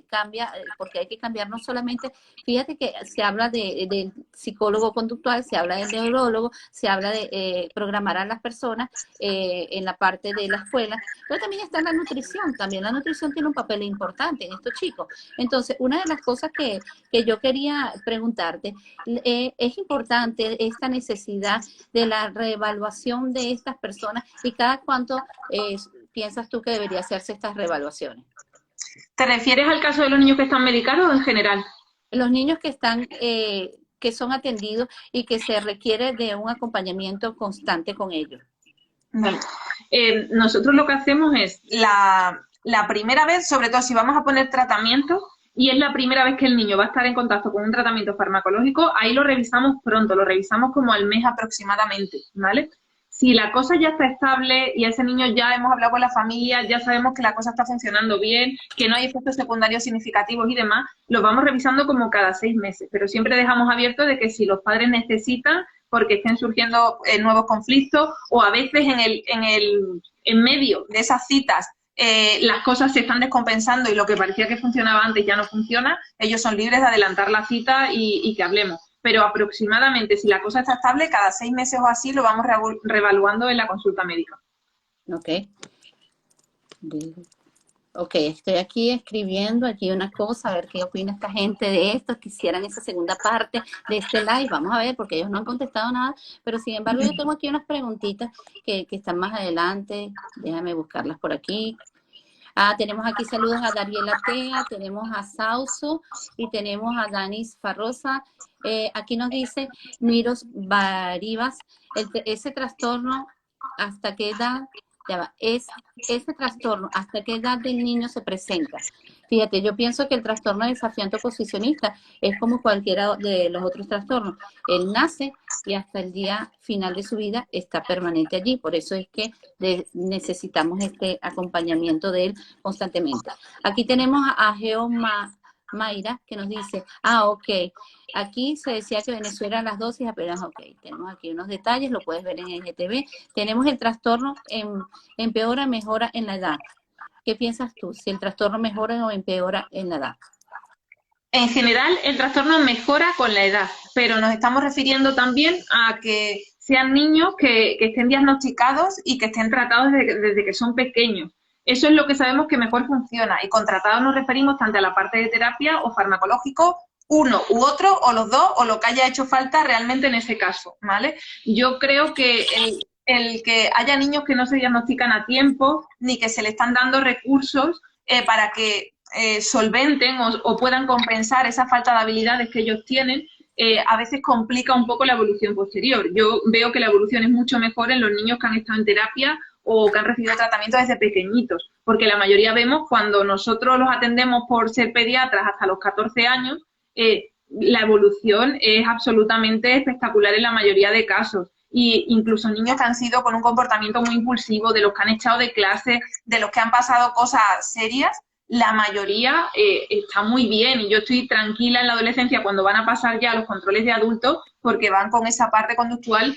cambia, porque hay que cambiar no solamente, fíjate que se habla del psicólogo conductual, se habla del neurólogo, se habla de programar a las personas en la parte de la escuela, pero también está la nutrición, también la nutrición tiene un papel importante en estos chicos. Entonces, una de las cosas que yo quería preguntarte, es importante esta necesidad de la reevaluación de estas personas y cada cuánto piensas tú que debería hacerse estas reevaluaciones. ¿Te refieres al caso de los niños que están medicados o en general? Los niños que están, que son atendidos y que se requiere de un acompañamiento constante con ellos. Vale. Nosotros lo que hacemos es la primera vez, sobre todo si vamos a poner tratamiento y es la primera vez que el niño va a estar en contacto con un tratamiento farmacológico, ahí lo revisamos pronto, lo revisamos como al mes aproximadamente, ¿vale? Si la cosa ya está estable y ese niño ya hemos hablado con la familia, ya sabemos que la cosa está funcionando bien, que no hay efectos secundarios significativos y demás, lo vamos revisando como cada 6 meses, pero siempre dejamos abierto de que si los padres necesitan, porque estén surgiendo nuevos conflictos o a veces en medio de esas citas las cosas se están descompensando y lo que parecía que funcionaba antes ya no funciona, ellos son libres de adelantar la cita y que hablemos. Pero aproximadamente, si la cosa está estable, cada 6 meses o así lo vamos reevaluando en la consulta médica. Ok. Ok, estoy aquí escribiendo aquí una cosa, a ver qué opina esta gente de esto, quisieran esa segunda parte de este live, vamos a ver, porque ellos no han contestado nada, pero sin embargo yo tengo aquí unas preguntitas que están más adelante, déjame buscarlas por aquí. Tenemos aquí saludos a Dariela Tea, tenemos a Sauso y tenemos a Danis Farrosa. Aquí nos dice Miros Baribas, ese trastorno, ¿hasta qué edad? Ya va, ese trastorno, ¿hasta qué edad del niño se presenta? Fíjate, yo pienso que el trastorno desafiante oposicionista es como cualquiera de los otros trastornos. Él nace y hasta el día final de su vida está permanente allí. Por eso es que necesitamos este acompañamiento de él constantemente. Aquí tenemos a Geo Mayra que nos dice, ok, aquí se decía que Venezuela las dosis apenas, ok, tenemos aquí unos detalles, lo puedes ver en el GTV. Tenemos el trastorno empeora, mejora en la edad. ¿Qué piensas tú? Si el trastorno mejora o empeora en la edad. En general, el trastorno mejora con la edad, pero nos estamos refiriendo también a que sean niños que estén diagnosticados y que estén tratados desde que son pequeños. Eso es lo que sabemos que mejor funciona. Y con tratados nos referimos tanto a la parte de terapia o farmacológico, uno u otro, o los dos, o lo que haya hecho falta realmente en ese caso, ¿vale? Yo creo que el que haya niños que no se diagnostican a tiempo, ni que se le están dando recursos para que solventen o puedan compensar esa falta de habilidades que ellos tienen, a veces complica un poco la evolución posterior. Yo veo que la evolución es mucho mejor en los niños que han estado en terapia o que han recibido tratamiento desde pequeñitos, porque la mayoría vemos cuando nosotros los atendemos por ser pediatras hasta los 14 años, la evolución es absolutamente espectacular en la mayoría de casos. Y incluso niños que han sido con un comportamiento muy impulsivo, de los que han echado de clase, de los que han pasado cosas serias, la mayoría está muy bien y yo estoy tranquila en la adolescencia cuando van a pasar ya los controles de adultos porque van con esa parte conductual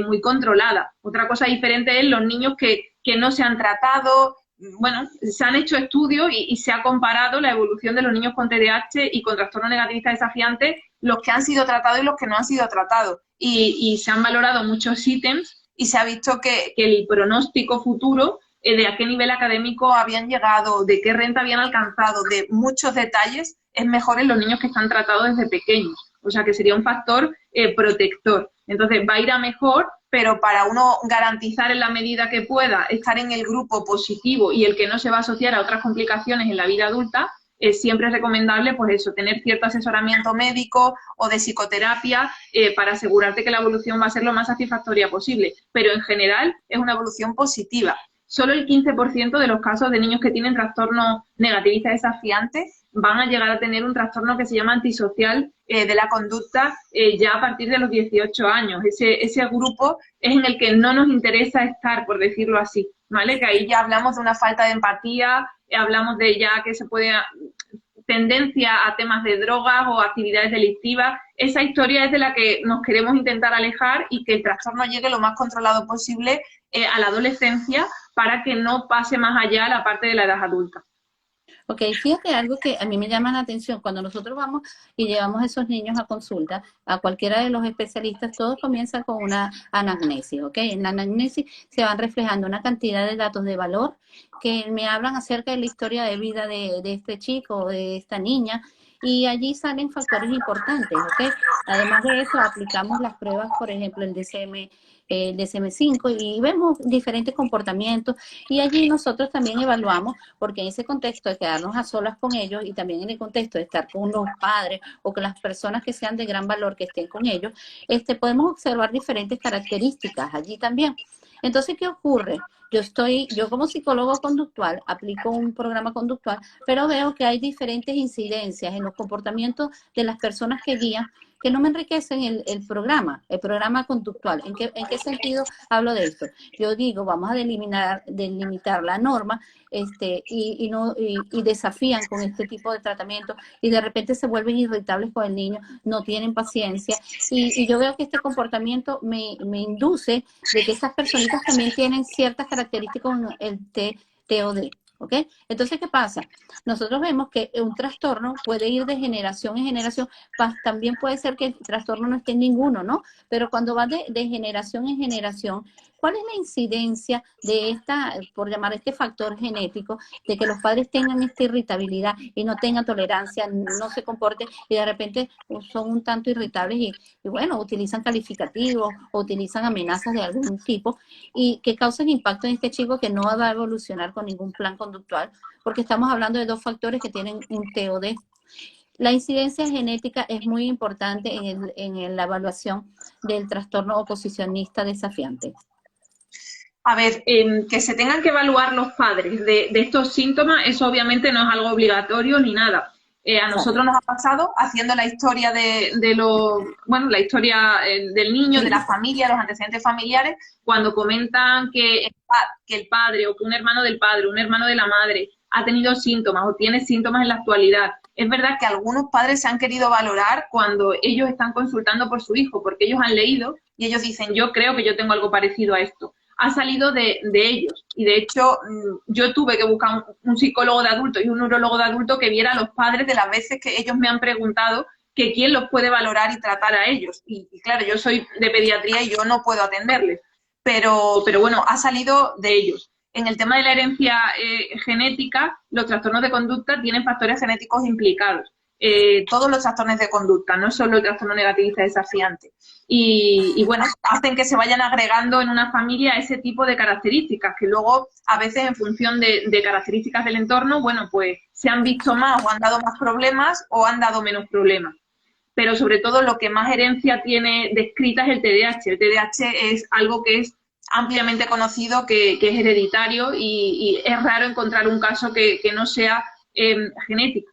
muy controlada. Otra cosa diferente es los niños que no se han tratado, bueno, se han hecho estudios y se ha comparado la evolución de los niños con TDAH y con trastorno negativista desafiante, los que han sido tratados y los que no han sido tratados. Y se han valorado muchos ítems y se ha visto que el pronóstico futuro de a qué nivel académico habían llegado, de qué renta habían alcanzado, de muchos detalles, es mejor en los niños que están tratados desde pequeños. O sea, que sería un factor protector. Entonces, va a ir a mejor, pero para uno garantizar en la medida que pueda estar en el grupo positivo y el que no se va a asociar a otras complicaciones en la vida adulta, siempre es recomendable, pues eso, tener cierto asesoramiento médico o de psicoterapia para asegurarte que la evolución va a ser lo más satisfactoria posible. Pero en general es una evolución positiva. Solo el 15% de los casos de niños que tienen trastorno negativista desafiante van a llegar a tener un trastorno que se llama antisocial de la conducta ya a partir de los 18 años. Ese grupo es en el que no nos interesa estar, por decirlo así, ¿vale? Que ahí ya hablamos de una falta de empatía, hablamos de ya que se puede tendencia a temas de drogas o actividades delictivas. Esa historia es de la que nos queremos intentar alejar y que el trastorno llegue lo más controlado posible a la adolescencia para que no pase más allá a la parte de la edad adulta. Ok, fíjate algo que a mí me llama la atención. Cuando nosotros vamos y llevamos a esos niños a consulta, a cualquiera de los especialistas, todo comienza con una anamnesis, ¿ok? En la anamnesis se van reflejando una cantidad de datos de valor que me hablan acerca de la historia de vida de este chico o de esta niña, y allí salen factores importantes, ¿ok? Además de eso, aplicamos las pruebas, por ejemplo, el DSM-5, y vemos diferentes comportamientos, y allí nosotros también evaluamos, porque en ese contexto de quedarnos a solas con ellos y también en el contexto de estar con los padres o con las personas que sean de gran valor que estén con ellos, podemos observar diferentes características allí también. Entonces, ¿qué ocurre? Yo como psicólogo conductual aplico un programa conductual, pero veo que hay diferentes incidencias en los comportamientos de las personas que guían que no me enriquecen el programa conductual. ¿En qué sentido hablo de esto? Yo digo, vamos a delimitar la norma, y desafían con este tipo de tratamiento, y de repente se vuelven irritables con el niño, no tienen paciencia, y yo veo que este comportamiento me induce de que esas personitas también tienen ciertas características con el TOD. ¿Ok? Entonces, ¿qué pasa? Nosotros vemos que un trastorno puede ir de generación en generación, también puede ser que el trastorno no esté en ninguno, ¿no? Pero cuando va de generación en generación, ¿cuál es la incidencia de por llamar este factor genético, de que los padres tengan esta irritabilidad y no tengan tolerancia, no se comporten y de repente son un tanto irritables y bueno, utilizan calificativos o utilizan amenazas de algún tipo, y que causan impacto en este chico que no va a evolucionar con ningún plan conductual, porque estamos hablando de dos factores que tienen un TOD. La incidencia genética es muy importante en la evaluación del trastorno oposicionista desafiante. A ver, que se tengan que evaluar los padres de estos síntomas, eso obviamente no es algo obligatorio ni nada. A nosotros nos ha pasado haciendo la historia la historia del niño, de la familia, los antecedentes familiares, cuando comentan que el padre o que un hermano del padre, un hermano de la madre ha tenido síntomas o tiene síntomas en la actualidad. Es verdad que algunos padres se han querido valorar cuando ellos están consultando por su hijo, porque ellos han leído y ellos dicen, yo creo que yo tengo algo parecido a esto. Ha salido de ellos, y de hecho yo tuve que buscar un psicólogo de adulto y un neurólogo de adulto que viera a los padres de las veces que ellos me han preguntado que quién los puede valorar y tratar a ellos, y claro, yo soy de pediatría y yo no puedo atenderles, pero bueno, ha salido de ellos. En el tema de la herencia genética, los trastornos de conducta tienen factores genéticos implicados. Todos los trastornos de conducta, no solo el trastorno negativista desafiante. Y bueno, hacen que se vayan agregando en una familia ese tipo de características, que luego, a veces, en función de características del entorno, bueno, pues se han visto más o han dado más problemas o han dado menos problemas. Pero sobre todo lo que más herencia tiene descrita es el TDAH. El TDAH es algo que es ampliamente conocido, que es hereditario, y es raro encontrar un caso que no sea genético,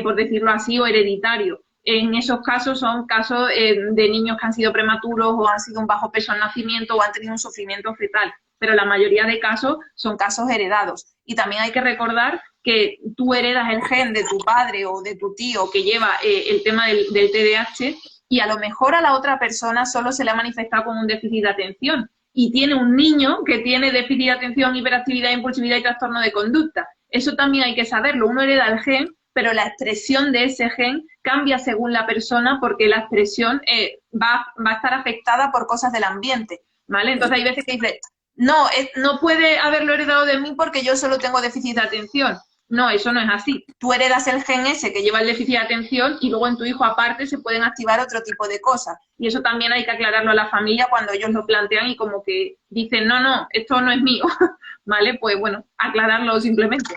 por decirlo así, o hereditario. En esos casos son casos de niños que han sido prematuros o han sido un bajo peso al nacimiento o han tenido un sufrimiento fetal, pero la mayoría de casos son casos heredados. Y también hay que recordar que tú heredas el gen de tu padre o de tu tío que lleva el tema del TDAH, y a lo mejor a la otra persona solo se le ha manifestado como un déficit de atención, y tiene un niño que tiene déficit de atención, hiperactividad, impulsividad y trastorno de conducta. Eso también hay que saberlo. Uno hereda el gen, pero la expresión de ese gen cambia según la persona porque la expresión va a estar afectada por cosas del ambiente, ¿vale? Entonces hay veces que dice, no, no puede haberlo heredado de mí porque yo solo tengo déficit de atención. No, eso no es así. Tú heredas el gen ese que lleva el déficit de atención y luego en tu hijo aparte se pueden activar otro tipo de cosas. Y eso también hay que aclararlo a la familia cuando ellos lo plantean y como que dicen, no, no, esto no es mío, ¿vale? Pues bueno, aclararlo simplemente.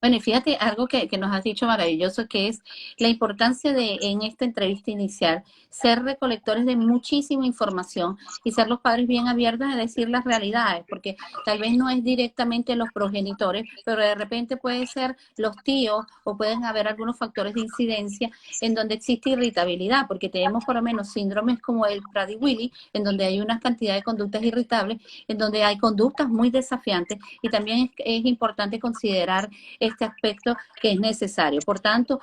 Bueno, y fíjate algo que nos has dicho maravilloso, que es la importancia de, en esta entrevista inicial, ser recolectores de muchísima información y ser los padres bien abiertos a decir las realidades, porque tal vez no es directamente los progenitores, pero de repente puede ser los tíos o pueden haber algunos factores de incidencia en donde existe irritabilidad, porque tenemos por lo menos síndromes como el Prader-Willi, en donde hay una cantidad de conductas irritables, en donde hay conductas muy desafiantes y también es importante considerar este aspecto que es necesario. Por tanto,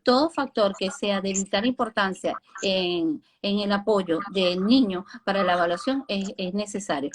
todo factor que sea de vital importancia en el apoyo del niño para la evaluación es necesario.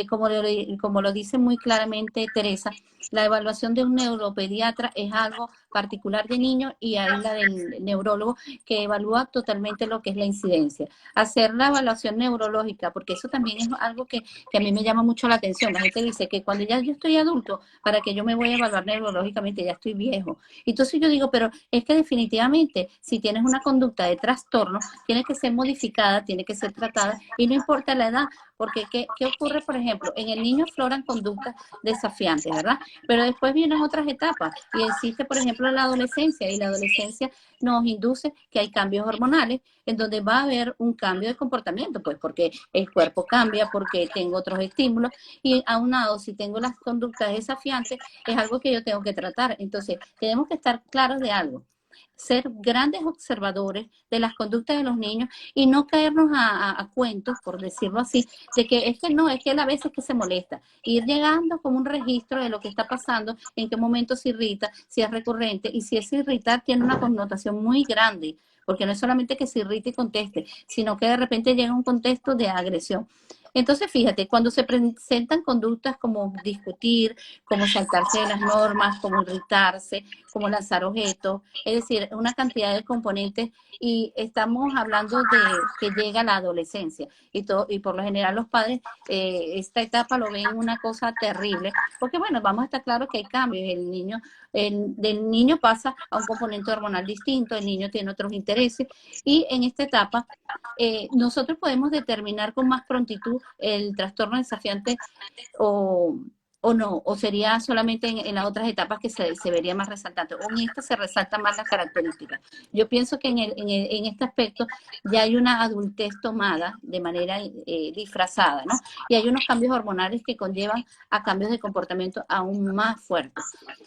Como lo dice muy claramente Teresa, la evaluación de un neuropediatra es algo particular de niños y hay la del neurólogo que evalúa totalmente lo que es la incidencia. Hacer la evaluación neurológica, porque eso también es algo que a mí me llama mucho la atención. La gente dice que cuando ya yo estoy adulto, para que yo me voy a evaluar neurológicamente, ya estoy viejo. Entonces yo digo, pero es que definitivamente si tienes una conducta de trastorno, tiene que ser modificada, tiene que ser tratada y no importa la edad, porque ¿qué ocurre, por ejemplo? En el niño afloran conductas desafiantes, ¿verdad? Pero después vienen otras etapas y existe, por ejemplo, la adolescencia y la adolescencia nos induce que hay cambios hormonales en donde va a haber un cambio de comportamiento, pues porque el cuerpo cambia, porque tengo otros estímulos y aunado, si tengo las conductas desafiantes, es algo que yo tengo que tratar. Entonces, tenemos que estar claros de algo, ser grandes observadores de las conductas de los niños y no caernos a cuentos, por decirlo así, de que es que no, es que él a veces que se molesta. Ir llegando como un registro de lo que está pasando, en qué momento se irrita, si es recurrente y si es irritar tiene una connotación muy grande, porque no es solamente que se irrite y conteste, sino que de repente llega un contexto de agresión. Entonces, fíjate, cuando se presentan conductas como discutir, como saltarse de las normas, como irritarse, como lanzar objetos, es decir, una cantidad de componentes y estamos hablando de que llega la adolescencia y por lo general los padres esta etapa lo ven una cosa terrible, porque bueno, vamos a estar claros que hay cambios, del niño pasa a un componente hormonal distinto, el niño tiene otros intereses y en esta etapa nosotros podemos determinar con más prontitud el trastorno desafiante o, o no, o sería solamente en las otras etapas que se vería más resaltante, o en esta se resaltan más las características. Yo pienso que en este aspecto ya hay una adultez tomada de manera disfrazada, ¿no? Y hay unos cambios hormonales que conllevan a cambios de comportamiento aún más fuertes.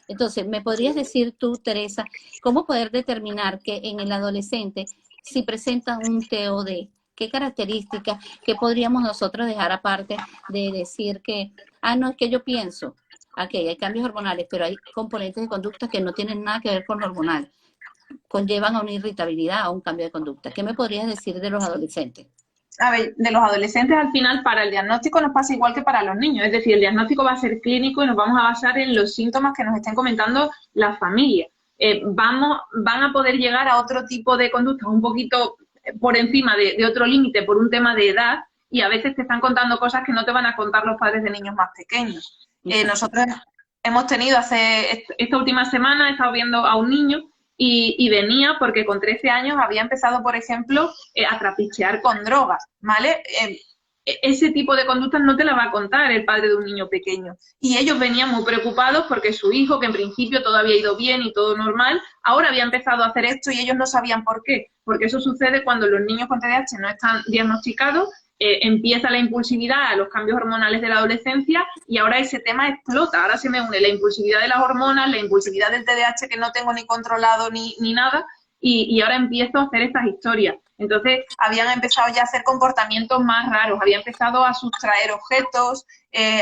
Entonces, ¿me podrías decir tú, Teresa, cómo poder determinar que en el adolescente si presenta un TOD? ¿Qué características, qué podríamos nosotros dejar aparte de decir que, no, es que yo pienso, hay cambios hormonales, pero hay componentes de conducta que no tienen nada que ver con lo hormonal, conllevan a una irritabilidad, a un cambio de conducta? ¿Qué me podrías decir de los adolescentes? A ver, de los adolescentes al final para el diagnóstico nos pasa igual que para los niños, es decir, el diagnóstico va a ser clínico y nos vamos a basar en los síntomas que nos estén comentando las familias. Van a poder llegar a otro tipo de conductas un poquito por encima de otro límite por un tema de edad y a veces te están contando cosas que no te van a contar los padres de niños más pequeños. Nosotros hemos tenido esta última semana, he estado viendo a un niño y venía porque con 13 años había empezado, por ejemplo, a trapichear con drogas, ¿vale? Ese tipo de conductas no te la va a contar el padre de un niño pequeño. Y ellos venían muy preocupados porque su hijo, que en principio todo había ido bien y todo normal, ahora había empezado a hacer esto y ellos no sabían por qué. Porque eso sucede cuando los niños con TDAH no están diagnosticados, empieza la impulsividad a los cambios hormonales de la adolescencia y ahora ese tema explota. Ahora se me une la impulsividad de las hormonas, la impulsividad del TDAH que no tengo ni controlado ni nada y ahora empiezo a hacer estas historias. Entonces, habían empezado ya a hacer comportamientos más raros, había empezado a sustraer objetos,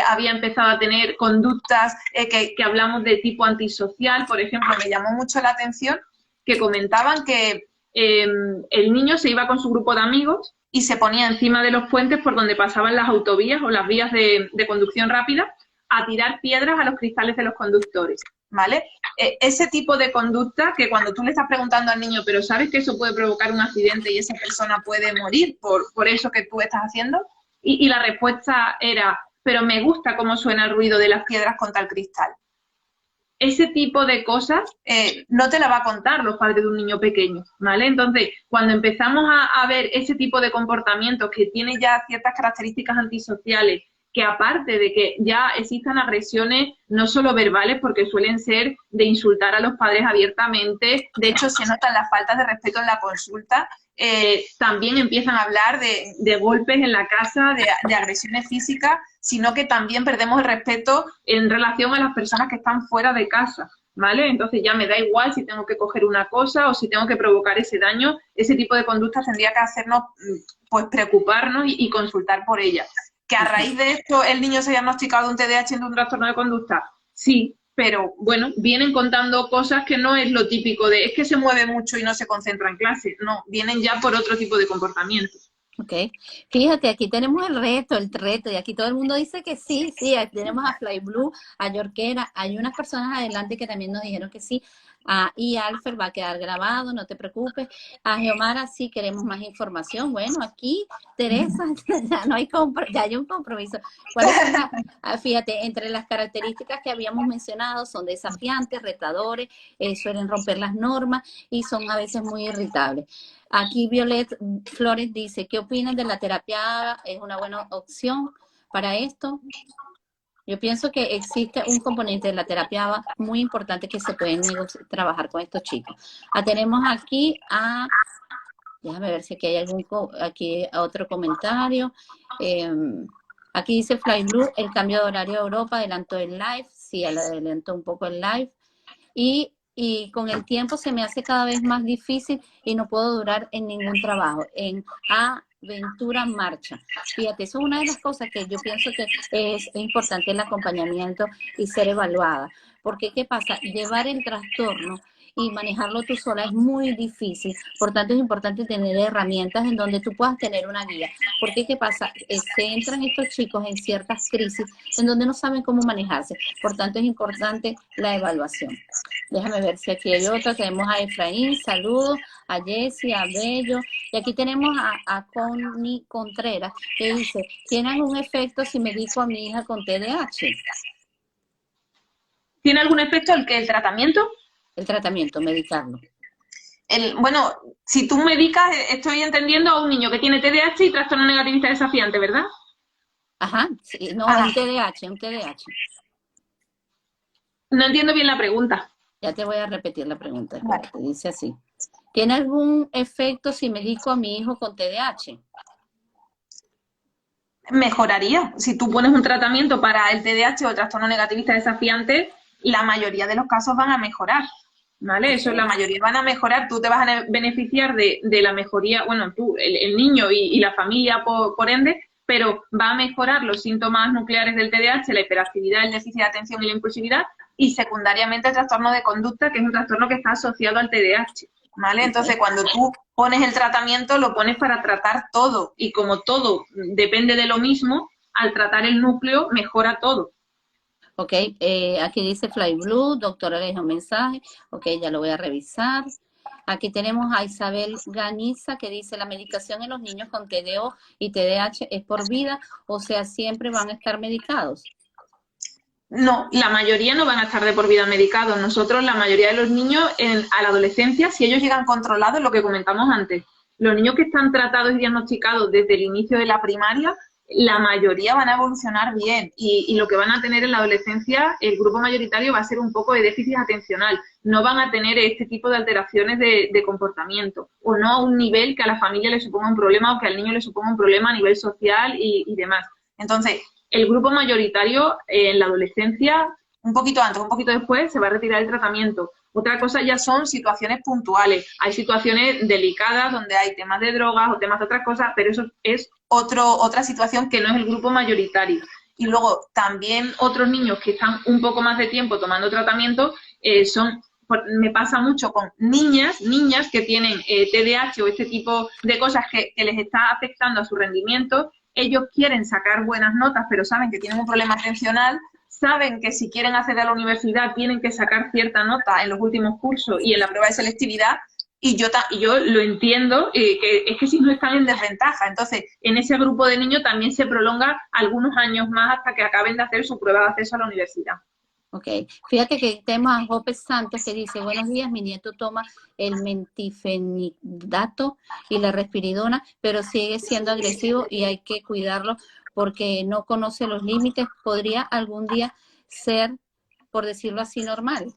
había empezado a tener conductas que hablamos de tipo antisocial. Por ejemplo, me llamó mucho la atención que comentaban que el niño se iba con su grupo de amigos y se ponía encima de los puentes por donde pasaban las autovías o las vías de conducción rápida a tirar piedras a los cristales de los conductores, ¿vale? Ese tipo de conducta que cuando tú le estás preguntando al niño, pero ¿sabes que eso puede provocar un accidente y esa persona puede morir por eso que tú estás haciendo? Y la respuesta era, pero me gusta cómo suena el ruido de las piedras contra el cristal. Ese tipo de cosas no te la va a contar los padres de un niño pequeño, ¿vale? Entonces, cuando empezamos a ver ese tipo de comportamientos que tiene ya ciertas características antisociales, que aparte de que ya existan agresiones no solo verbales, porque suelen ser de insultar a los padres abiertamente, de hecho se notan las faltas de respeto en la consulta, también empiezan a hablar de golpes en la casa, de agresiones físicas, sino que también perdemos el respeto en relación a las personas que están fuera de casa, ¿vale? Entonces ya me da igual si tengo que coger una cosa o si tengo que provocar ese daño, ese tipo de conductas tendría que hacernos, pues, preocuparnos y consultar por ellas. ¿Que a raíz de esto el niño se ha diagnosticado de un TDAH y de un trastorno de conducta? Sí, pero bueno, vienen contando cosas que no es lo típico de es que se mueve mucho y no se concentra en clase. No, vienen ya por otro tipo de comportamiento. Ok, fíjate, aquí tenemos el reto, y aquí todo el mundo dice que sí, sí, aquí tenemos a Fly Blue, a Yorkera, hay unas personas adelante que también nos dijeron que sí, y Alfer va a quedar grabado, no te preocupes, a Geomara sí queremos más información, bueno, aquí, Teresa, ya no hay ya hay un compromiso. ¿Cuáles son fíjate, entre las características que habíamos mencionado son desafiantes, retadores, suelen romper las normas y son a veces muy irritables. Aquí Violet Flores dice, ¿qué opinan de la terapia? ¿Es una buena opción para esto? Yo pienso que existe un componente de la terapia muy importante que se puede trabajar con estos chicos. Tenemos aquí déjame ver si aquí hay aquí otro comentario. Aquí dice Fly Blue, el cambio de horario de Europa adelantó el live. Sí, adelantó un poco el live. Y con el tiempo se me hace cada vez más difícil y no puedo durar en ningún trabajo. En aventura marcha. Fíjate, eso es una de las cosas que yo pienso que es importante el acompañamiento y ser evaluada. Porque, ¿qué pasa? Llevar el trastorno y manejarlo tú sola es muy difícil. Por tanto, es importante tener herramientas en donde tú puedas tener una guía. Porque, ¿qué pasa? Se entran estos chicos en ciertas crisis en donde no saben cómo manejarse. Por tanto, es importante la evaluación. Déjame ver si aquí hay otra. Tenemos a Efraín, saludos, a Jessie, a Bello. Y aquí tenemos a Connie Contreras, que dice, ¿tiene algún efecto si medico a mi hija con TDAH? ¿Tiene algún efecto el tratamiento? El tratamiento, medicarlo. Bueno, si tú medicas, estoy entendiendo a un niño que tiene TDAH y trastorno negativista desafiante, ¿verdad? Ajá, sí, no, un TDAH. No entiendo bien la pregunta. Ya te voy a repetir la pregunta. Vale. Dice así. ¿Tiene algún efecto si medico a mi hijo con TDAH? Mejoraría. Si tú pones un tratamiento para el TDAH o el trastorno negativista desafiante, la mayoría de los casos van a mejorar, ¿vale? Okay. Eso, la mayoría van a mejorar. Tú te vas a beneficiar de la mejoría, bueno, tú, el niño y la familia por ende, pero va a mejorar los síntomas nucleares del TDAH, la hiperactividad, el déficit de atención y la impulsividad, y secundariamente el trastorno de conducta, que es un trastorno que está asociado al TDAH, ¿vale? Entonces, cuando tú pones el tratamiento, lo pones para tratar todo, y como todo depende de lo mismo, al tratar el núcleo, mejora todo. Ok, aquí dice Fly Blue, doctora le dejó un mensaje, ok, ya lo voy a revisar. Aquí tenemos a Isabel Ganiza que dice, la medicación en los niños con TDO y TDAH es por vida, o sea, siempre van a estar medicados. No, la mayoría no van a estar de por vida medicados. Nosotros, la mayoría de los niños a la adolescencia, si ellos llegan controlados, lo que comentamos antes, los niños que están tratados y diagnosticados desde el inicio de la primaria, la mayoría van a evolucionar bien y lo que van a tener en la adolescencia, el grupo mayoritario va a ser un poco de déficit atencional. No van a tener este tipo de alteraciones de comportamiento o no a un nivel que a la familia le suponga un problema o que al niño le suponga un problema a nivel social y demás. Entonces, el grupo mayoritario en la adolescencia, un poquito antes, un poquito después, se va a retirar el tratamiento. Otra cosa ya son situaciones puntuales. Hay situaciones delicadas donde hay temas de drogas o temas de otras cosas, pero eso es otra situación que no es el grupo mayoritario. Y luego también otros niños que están un poco más de tiempo tomando tratamiento son, me pasa mucho con niñas que tienen TDAH o este tipo de cosas que les está afectando a su rendimiento. Ellos quieren sacar buenas notas, pero saben que tienen un problema atencional, saben que si quieren acceder a la universidad tienen que sacar cierta nota en los últimos cursos y en la prueba de selectividad, y yo lo entiendo, que es que si no están en desventaja. Entonces, en ese grupo de niños también se prolonga algunos años más hasta que acaben de hacer su prueba de acceso a la universidad. Ok, fíjate que tenemos a Jope Santos que dice, buenos días, mi nieto toma el mentifenidato y la respiridona, pero sigue siendo agresivo y hay que cuidarlo porque no conoce los límites. ¿Podría algún día ser, por decirlo así, normal?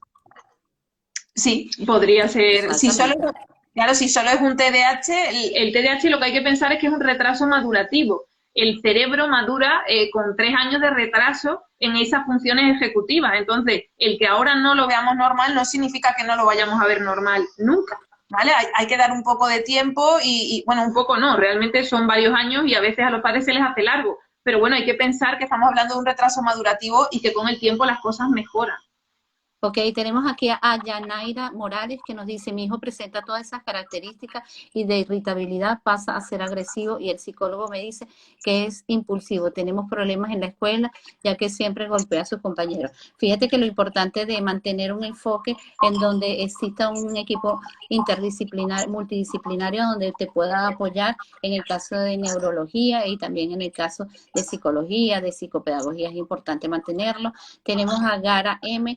Sí, podría ser. Si solo, Exactamente. claro, si solo es un TDAH, el TDAH lo que hay que pensar es que es un retraso madurativo. El cerebro madura con 3 años de retraso en esas funciones ejecutivas. Entonces, el que ahora no lo veamos normal no significa que no lo vayamos a ver normal nunca, ¿vale? Hay que dar un poco de tiempo bueno, un poco no, realmente son varios años y a veces a los padres se les hace largo. Pero bueno, hay que pensar que estamos hablando de un retraso madurativo y que con el tiempo las cosas mejoran. Ok, tenemos aquí a Yanaira Morales que nos dice, mi hijo presenta todas esas características y de irritabilidad pasa a ser agresivo y el psicólogo me dice que es impulsivo. Tenemos problemas en la escuela ya que siempre golpea a sus compañeros. Fíjate que lo importante de mantener un enfoque en donde exista un equipo interdisciplinario, multidisciplinario donde te pueda apoyar en el caso de neurología y también en el caso de psicología, de psicopedagogía, es importante mantenerlo. Tenemos a Gara M.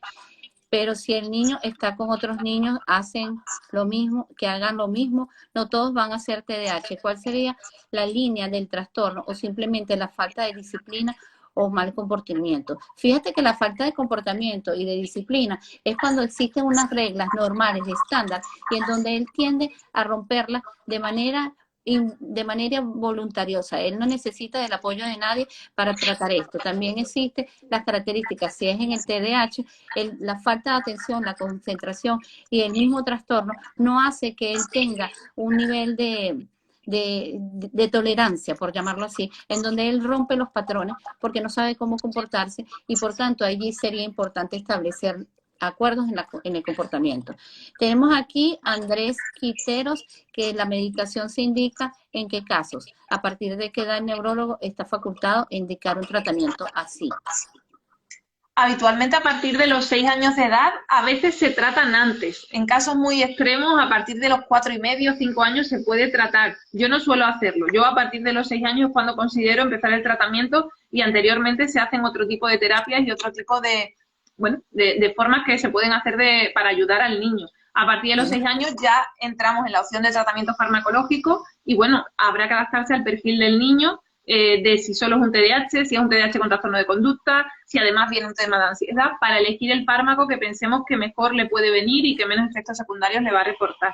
Pero si el niño está con otros niños, hacen lo mismo, que hagan lo mismo, no todos van a ser TDAH. ¿Cuál sería la línea del trastorno o simplemente la falta de disciplina o mal comportamiento? Fíjate que la falta de comportamiento y de disciplina es cuando existen unas reglas normales, estándar, y en donde él tiende a romperlas de manera voluntariosa. Él no necesita del apoyo de nadie para tratar esto. También existen las características, si es en el TDAH, la falta de atención, la concentración y el mismo trastorno no hace que él tenga un nivel de tolerancia, por llamarlo así, en donde él rompe los patrones porque no sabe cómo comportarse y por tanto allí sería importante establecer acuerdos en el comportamiento. Tenemos aquí a Andrés Quiteros, que la medicación se indica en qué casos, a partir de qué edad el neurólogo está facultado a indicar un tratamiento así. Habitualmente a partir de los 6 años de edad, a veces se tratan antes. En casos muy extremos, a partir de los 4 y medio, 5 años se puede tratar. Yo no suelo hacerlo. Yo a partir de los 6 años es cuando considero empezar el tratamiento y anteriormente se hacen otro tipo de terapias y otro tipo de formas que se pueden hacer para ayudar al niño. A partir de los 6 años ya entramos en la opción de tratamiento farmacológico y bueno, habrá que adaptarse al perfil del niño, de si solo es un TDAH, si es un TDAH con trastorno de conducta, si además viene un tema de ansiedad, para elegir el fármaco que pensemos que mejor le puede venir y que menos efectos secundarios le va a reportar.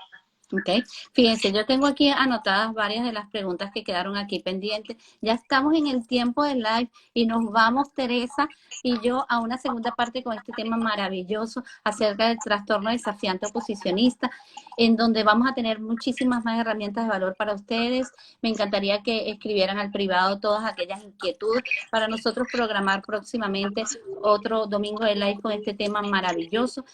Okay. Fíjense, yo tengo aquí anotadas varias de las preguntas que quedaron aquí pendientes. Ya estamos en el tiempo del live y nos vamos, Teresa y yo, a una segunda parte con este tema maravilloso acerca del trastorno desafiante oposicionista, en donde vamos a tener muchísimas más herramientas de valor para ustedes. Me encantaría que escribieran al privado todas aquellas inquietudes para nosotros programar próximamente otro domingo de live con este tema maravilloso.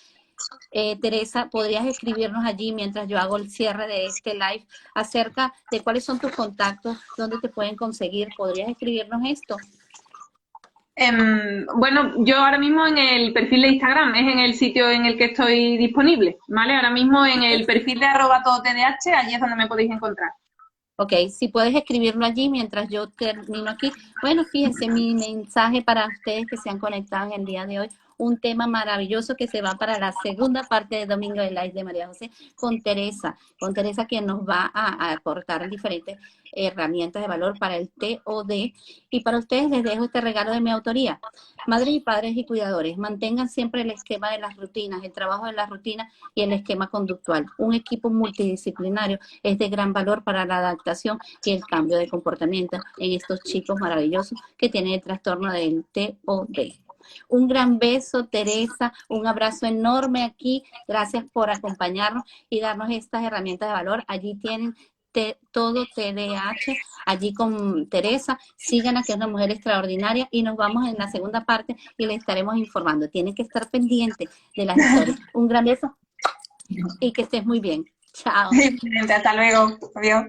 Teresa, ¿podrías escribirnos allí mientras yo hago el cierre de este live acerca de cuáles son tus contactos, dónde te pueden conseguir? ¿Podrías escribirnos esto? Bueno, yo ahora mismo en el perfil de Instagram es en el sitio en el que estoy disponible, ¿vale? Ahora mismo en el perfil de @todotdh, allí es donde me podéis encontrar. Ok, si puedes escribirlo allí mientras yo termino aquí. Bueno, fíjense, mi mensaje para ustedes que se han conectado en el día de hoy, un tema maravilloso que se va para la segunda parte de Domingo de Live de María José con Teresa quien nos va a aportar diferentes herramientas de valor para el TOD. Y para ustedes les dejo este regalo de mi autoría. Madres y padres y cuidadores, mantengan siempre el esquema de las rutinas, el trabajo de las rutinas y el esquema conductual. Un equipo multidisciplinario es de gran valor para la adaptación y el cambio de comportamiento en estos chicos maravillosos que tienen el trastorno del TOD. Un gran beso, Teresa, un abrazo enorme aquí. Gracias por acompañarnos y darnos estas herramientas de valor. Allí tienen todo TDAH, allí con Teresa. Síganla, que es una mujer extraordinaria, y nos vamos en la segunda parte y les estaremos informando. Tienen que estar pendientes de las historias. Un gran beso y que estés muy bien. Chao. Excelente, hasta luego. Adiós.